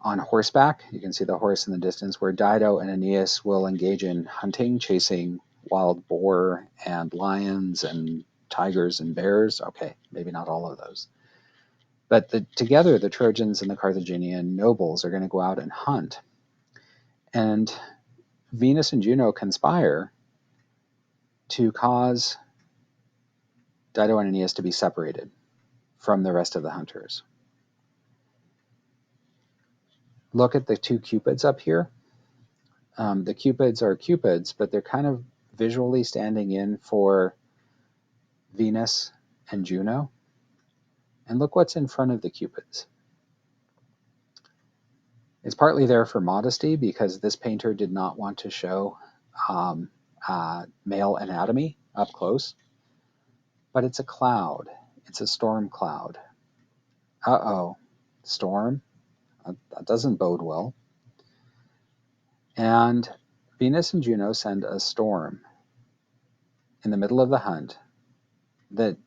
on horseback, you can see the horse in the distance, where Dido and Aeneas will engage in hunting, chasing wild boar and lions and tigers and bears. Okay, maybe not all of those. But together, the Trojans and the Carthaginian nobles are going to go out and hunt. And Venus and Juno conspire to cause Dido and Aeneas to be separated from the rest of the hunters. Look at the two cupids up here. The cupids are cupids, but they're kind of visually standing in for Venus and Juno. And look what's in front of the cupids. It's partly there for modesty because this painter did not want to show male anatomy up close. But it's a cloud. It's a storm cloud. Storm? That doesn't bode well. And Venus and Juno send a storm in the middle of the hunt that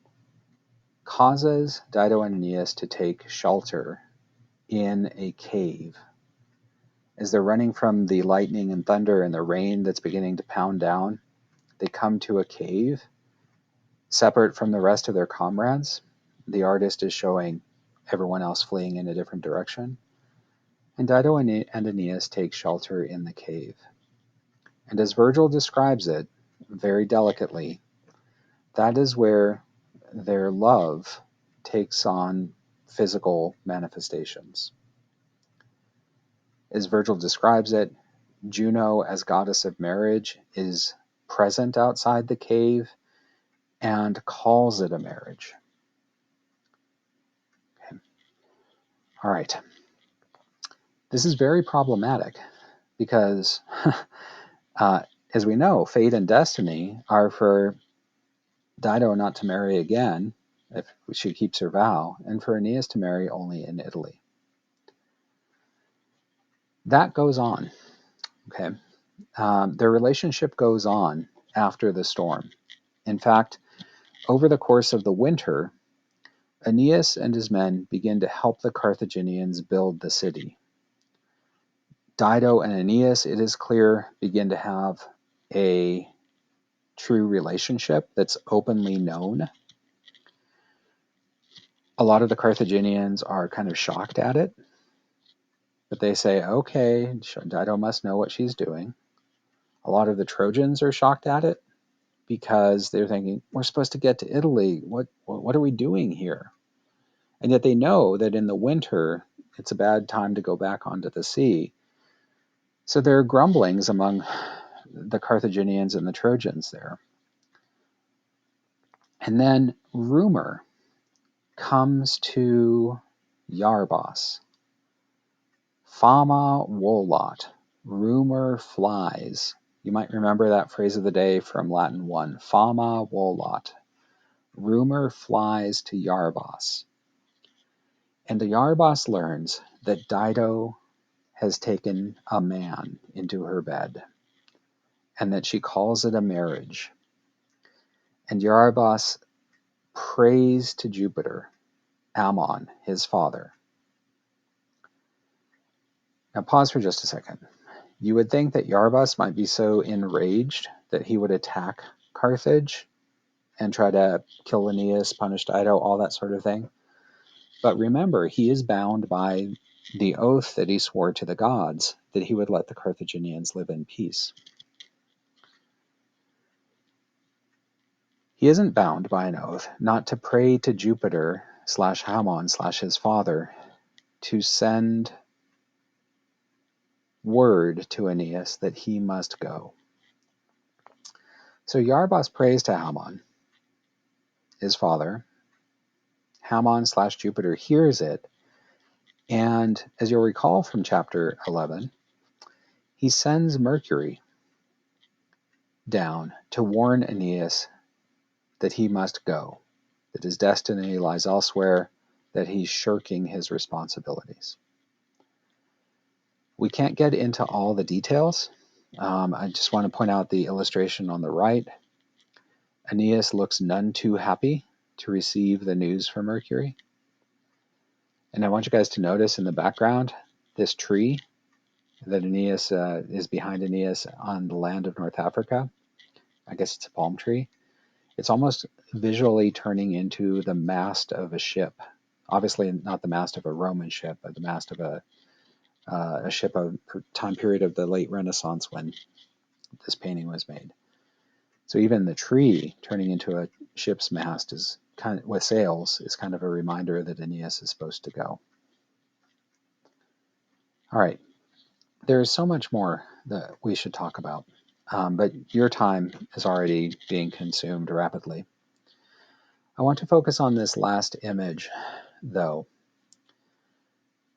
causes Dido and Aeneas to take shelter in a cave. As they're running from the lightning and thunder and the rain that's beginning to pound down, they come to a cave separate from the rest of their comrades. The artist is showing everyone else fleeing in a different direction. And Dido and Aeneas take shelter in the cave. And as Virgil describes it very delicately, that is where their love takes on physical manifestations. As Virgil describes it, Juno, as goddess of marriage, is present outside the cave and calls it a marriage. Okay. All right. This is very problematic because, as we know, fate and destiny are for Dido not to marry again if she keeps her vow, and for Aeneas to marry only in Italy. That goes on. Okay. Their relationship goes on after the storm. In fact, over the course of the winter, Aeneas and his men begin to help the Carthaginians build the city. Dido and Aeneas, it is clear, begin to have a true relationship that's openly known. A lot of the Carthaginians are kind of shocked at it, but they say, okay, Dido must know what she's doing. A lot of the Trojans are shocked at it because they're thinking, we're supposed to get to Italy. What are we doing here? And yet they know that in the winter, it's a bad time to go back onto the sea. So there are grumblings among the Carthaginians and the Trojans there. And then rumor comes to Iarbas. Fama volat. rumor flies. You might remember that phrase of the day from Latin 1, fama volat. Rumor flies to Iarbas. And the Iarbas learns that Dido has taken a man into her bed, and that she calls it a marriage. And Iarbas prays to Jupiter, Ammon, his father. Now pause for just a second. You would think that Iarbas might be so enraged that he would attack Carthage and try to kill Aeneas, punish Dido, all that sort of thing. But remember, he is bound by the oath that he swore to the gods that he would let the Carthaginians live in peace. He isn't bound by an oath not to pray to Jupiter / Hammon / his father to send word to Aeneas that he must go. So Iarbas prays to Hammon, his father. Hammon / Jupiter hears it, and as you'll recall from chapter 11, he sends Mercury down to warn Aeneas that he must go, that his destiny lies elsewhere, that he's shirking his responsibilities. We can't get into all the details. I just want to point out the illustration on the right. Aeneas looks none too happy to receive the news from Mercury. And I want you guys to notice in the background this tree that Aeneas is behind Aeneas on the land of North Africa. I guess it's a palm tree. It's almost visually turning into the mast of a ship. Obviously not the mast of a Roman ship, but the mast of a ship of time period of the late Renaissance when this painting was made. So even the tree turning into a ship's mast is kind of, with sails, is kind of a reminder that Aeneas is supposed to go. All right, there is so much more that we should talk about, but your time is already being consumed rapidly. I want to focus on this last image, though.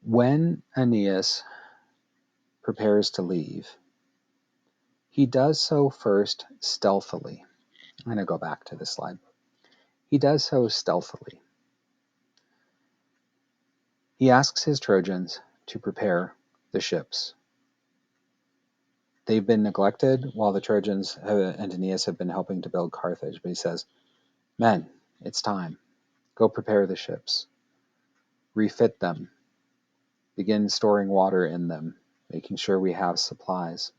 When Aeneas prepares to leave, he does so first stealthily. I'm going to go back to this slide. He does so stealthily. He asks his Trojans to prepare the ships. They've been neglected while the Trojans and Aeneas have been helping to build Carthage, but he says, men, it's time. Go prepare the ships. Refit them. Begin storing water in them, making sure we have supplies.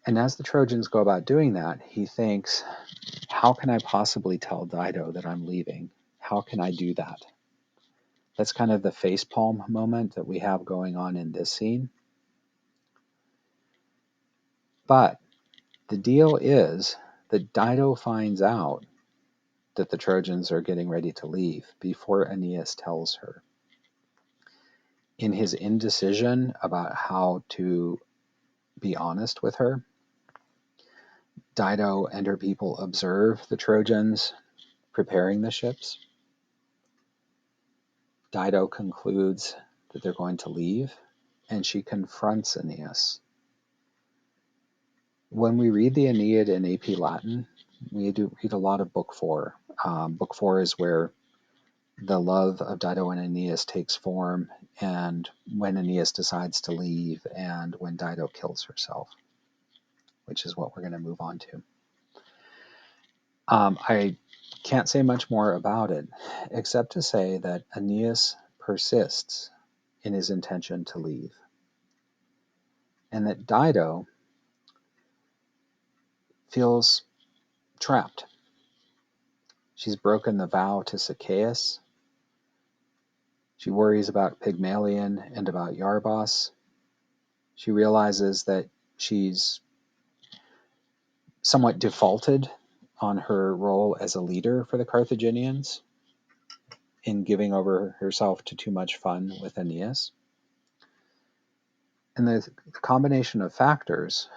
And as the Trojans go about doing that, he thinks, how can I possibly tell Dido that I'm leaving? How can I do that? That's kind of the facepalm moment that we have going on in this scene. But the deal is that Dido finds out that the Trojans are getting ready to leave before Aeneas tells her. In his indecision about how to be honest with her, Dido and her people observe the Trojans preparing the ships. Dido concludes that they're going to leave, and she confronts Aeneas. When we read the Aeneid in AP Latin, we do read a lot of Book 4. Book 4 is where the love of Dido and Aeneas takes form, and when Aeneas decides to leave, and when Dido kills herself, which is what we're going to move on to. I can't say much more about it, except to say that Aeneas persists in his intention to leave, and that Dido feels trapped. She's broken the vow to Sichaeus. She worries about Pygmalion and about Iarbas. She realizes that she's somewhat defaulted on her role as a leader for the Carthaginians in giving over herself to too much fun with Aeneas. And the combination of factors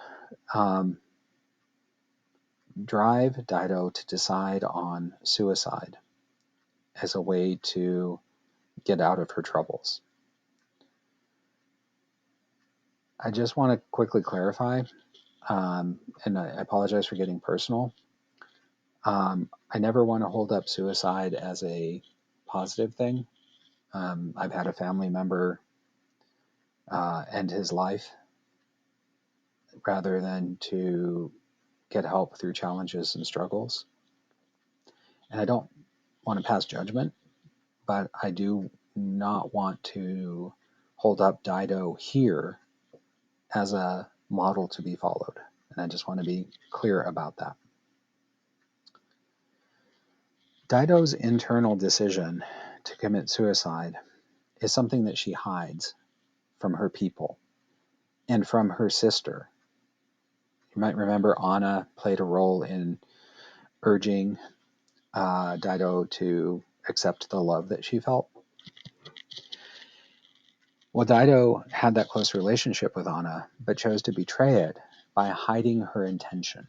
drive Dido to decide on suicide as a way to get out of her troubles. I just want to quickly clarify, and I apologize for getting personal. I never want to hold up suicide as a positive thing. I've had a family member end his life rather than to get help through challenges and struggles. And I don't want to pass judgment, but I do not want to hold up Dido here as a model to be followed. And I just want to be clear about that. Dido's internal decision to commit suicide is something that she hides from her people and from her sister. You might remember Anna played a role in urging Dido to accept the love that she felt. Well, Dido had that close relationship with Anna, but chose to betray it by hiding her intention.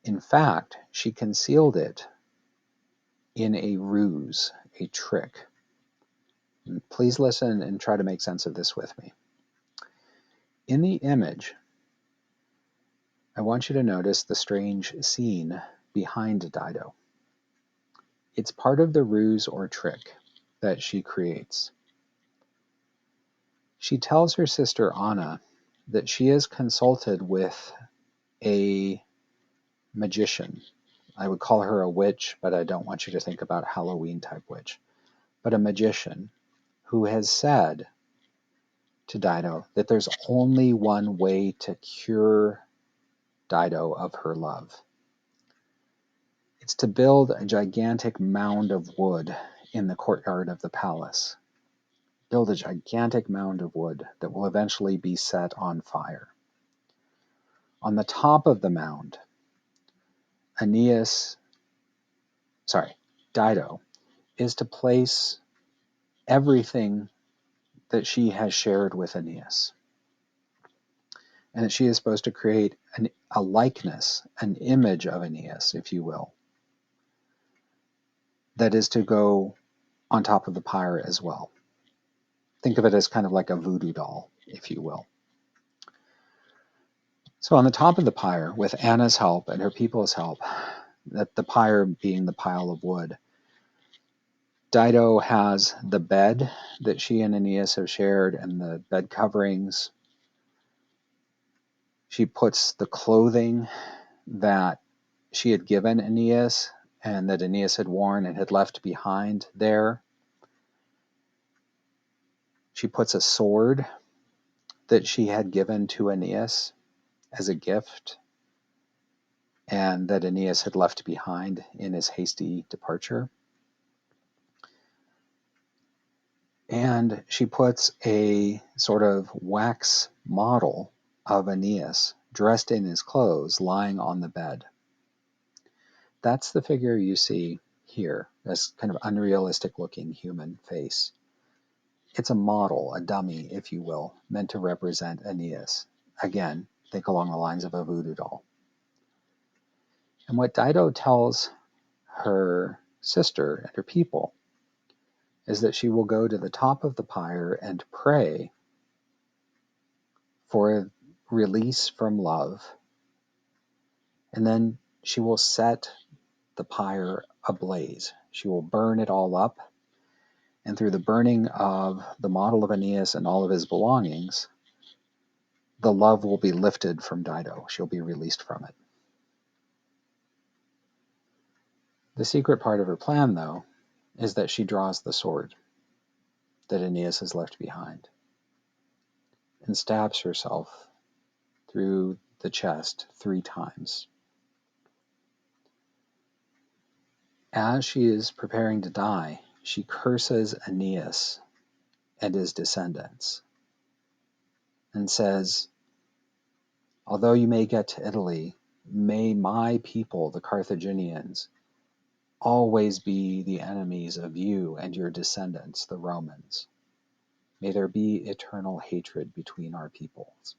In fact, she concealed it in a ruse, a trick. And please listen and try to make sense of this with me. In the image, I want you to notice the strange scene behind Dido. It's part of the ruse or trick that she creates. She tells her sister Anna that she has consulted with a magician. I would call her a witch, but I don't want you to think about Halloween type witch. But a magician who has said to Dido that there's only one way to cure Dido of her love. It's to build a gigantic mound of wood in the courtyard of the palace. Build a gigantic mound of wood that will eventually be set on fire. On the top of the mound, Dido is to place everything that she has shared with Aeneas. And that she is supposed to create a likeness, an image of Aeneas, if you will, that is to go on top of the pyre as well. Think of it as kind of like a voodoo doll, if you will. So on the top of the pyre, with Anna's help and her people's help, that the pyre being the pile of wood, Dido has the bed that she and Aeneas have shared and the bed coverings. She puts the clothing that she had given Aeneas and that Aeneas had worn and had left behind there. She puts a sword that she had given to Aeneas as a gift and that Aeneas had left behind in his hasty departure. And she puts a sort of wax model of Aeneas dressed in his clothes lying on the bed. That's the figure you see here, this kind of unrealistic looking human face. It's a model, a dummy, if you will, meant to represent Aeneas. Again, think along the lines of a voodoo doll. And what Dido tells her sister and her people is that she will go to the top of the pyre and pray for release from love, and then she will set the pyre ablaze. She will burn it all up, and through the burning of the model of Aeneas and all of his belongings, the love will be lifted from Dido. She'll be released from it. The secret part of her plan, though, is that she draws the sword that Aeneas has left behind and stabs herself through the chest 3 times. As she is preparing to die, she curses Aeneas and his descendants and says, although you may get to Italy, may my people, the Carthaginians, always be the enemies of you and your descendants, the Romans. May there be eternal hatred between our peoples.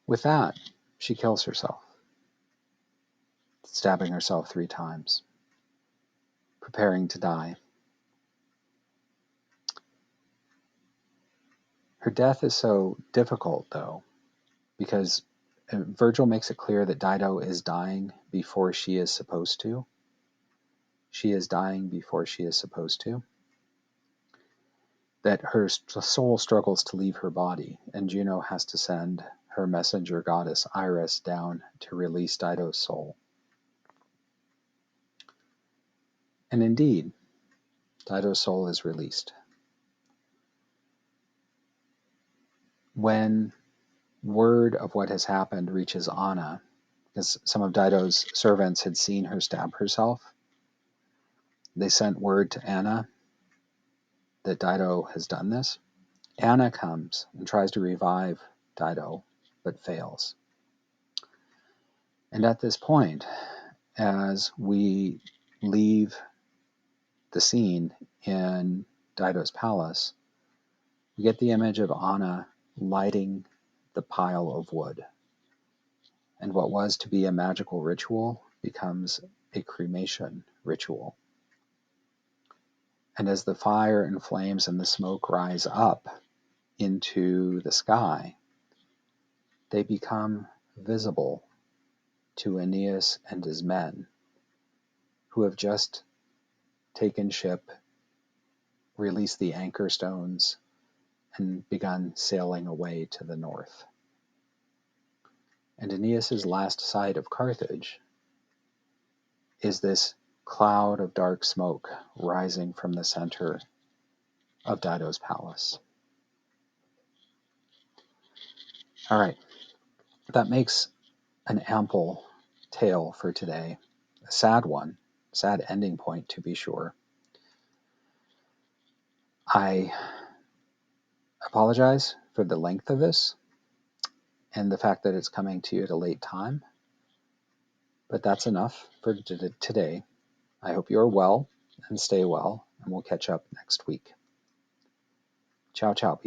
With that, she kills herself, stabbing herself 3 times, preparing to die. Her death is so difficult, though, because Virgil makes it clear that Dido is dying before she is supposed to. She is dying before she is supposed to. That her soul struggles to leave her body, and Juno has to send her messenger goddess Iris down to release Dido's soul. And indeed, Dido's soul is released. When word of what has happened reaches Anna, because some of Dido's servants had seen her stab herself, they sent word to Anna that Dido has done this. Anna comes and tries to revive Dido, but fails. And at this point, as we leave the scene in Dido's palace, we get the image of Anna lighting the pile of wood. And what was to be a magical ritual becomes a cremation ritual. And as the fire and flames and the smoke rise up into the sky, they become visible to Aeneas and his men, who have just taken ship, released the anchor stones, and begun sailing away to the north. And Aeneas's last sight of Carthage is this cloud of dark smoke rising from the center of Dido's palace. All right, that makes an ample tale for today. A sad one, sad ending point to be sure. I apologize for the length of this and the fact that it's coming to you at a late time, but that's enough for today. I hope you're well and stay well, and we'll catch up next week. Ciao, ciao, people.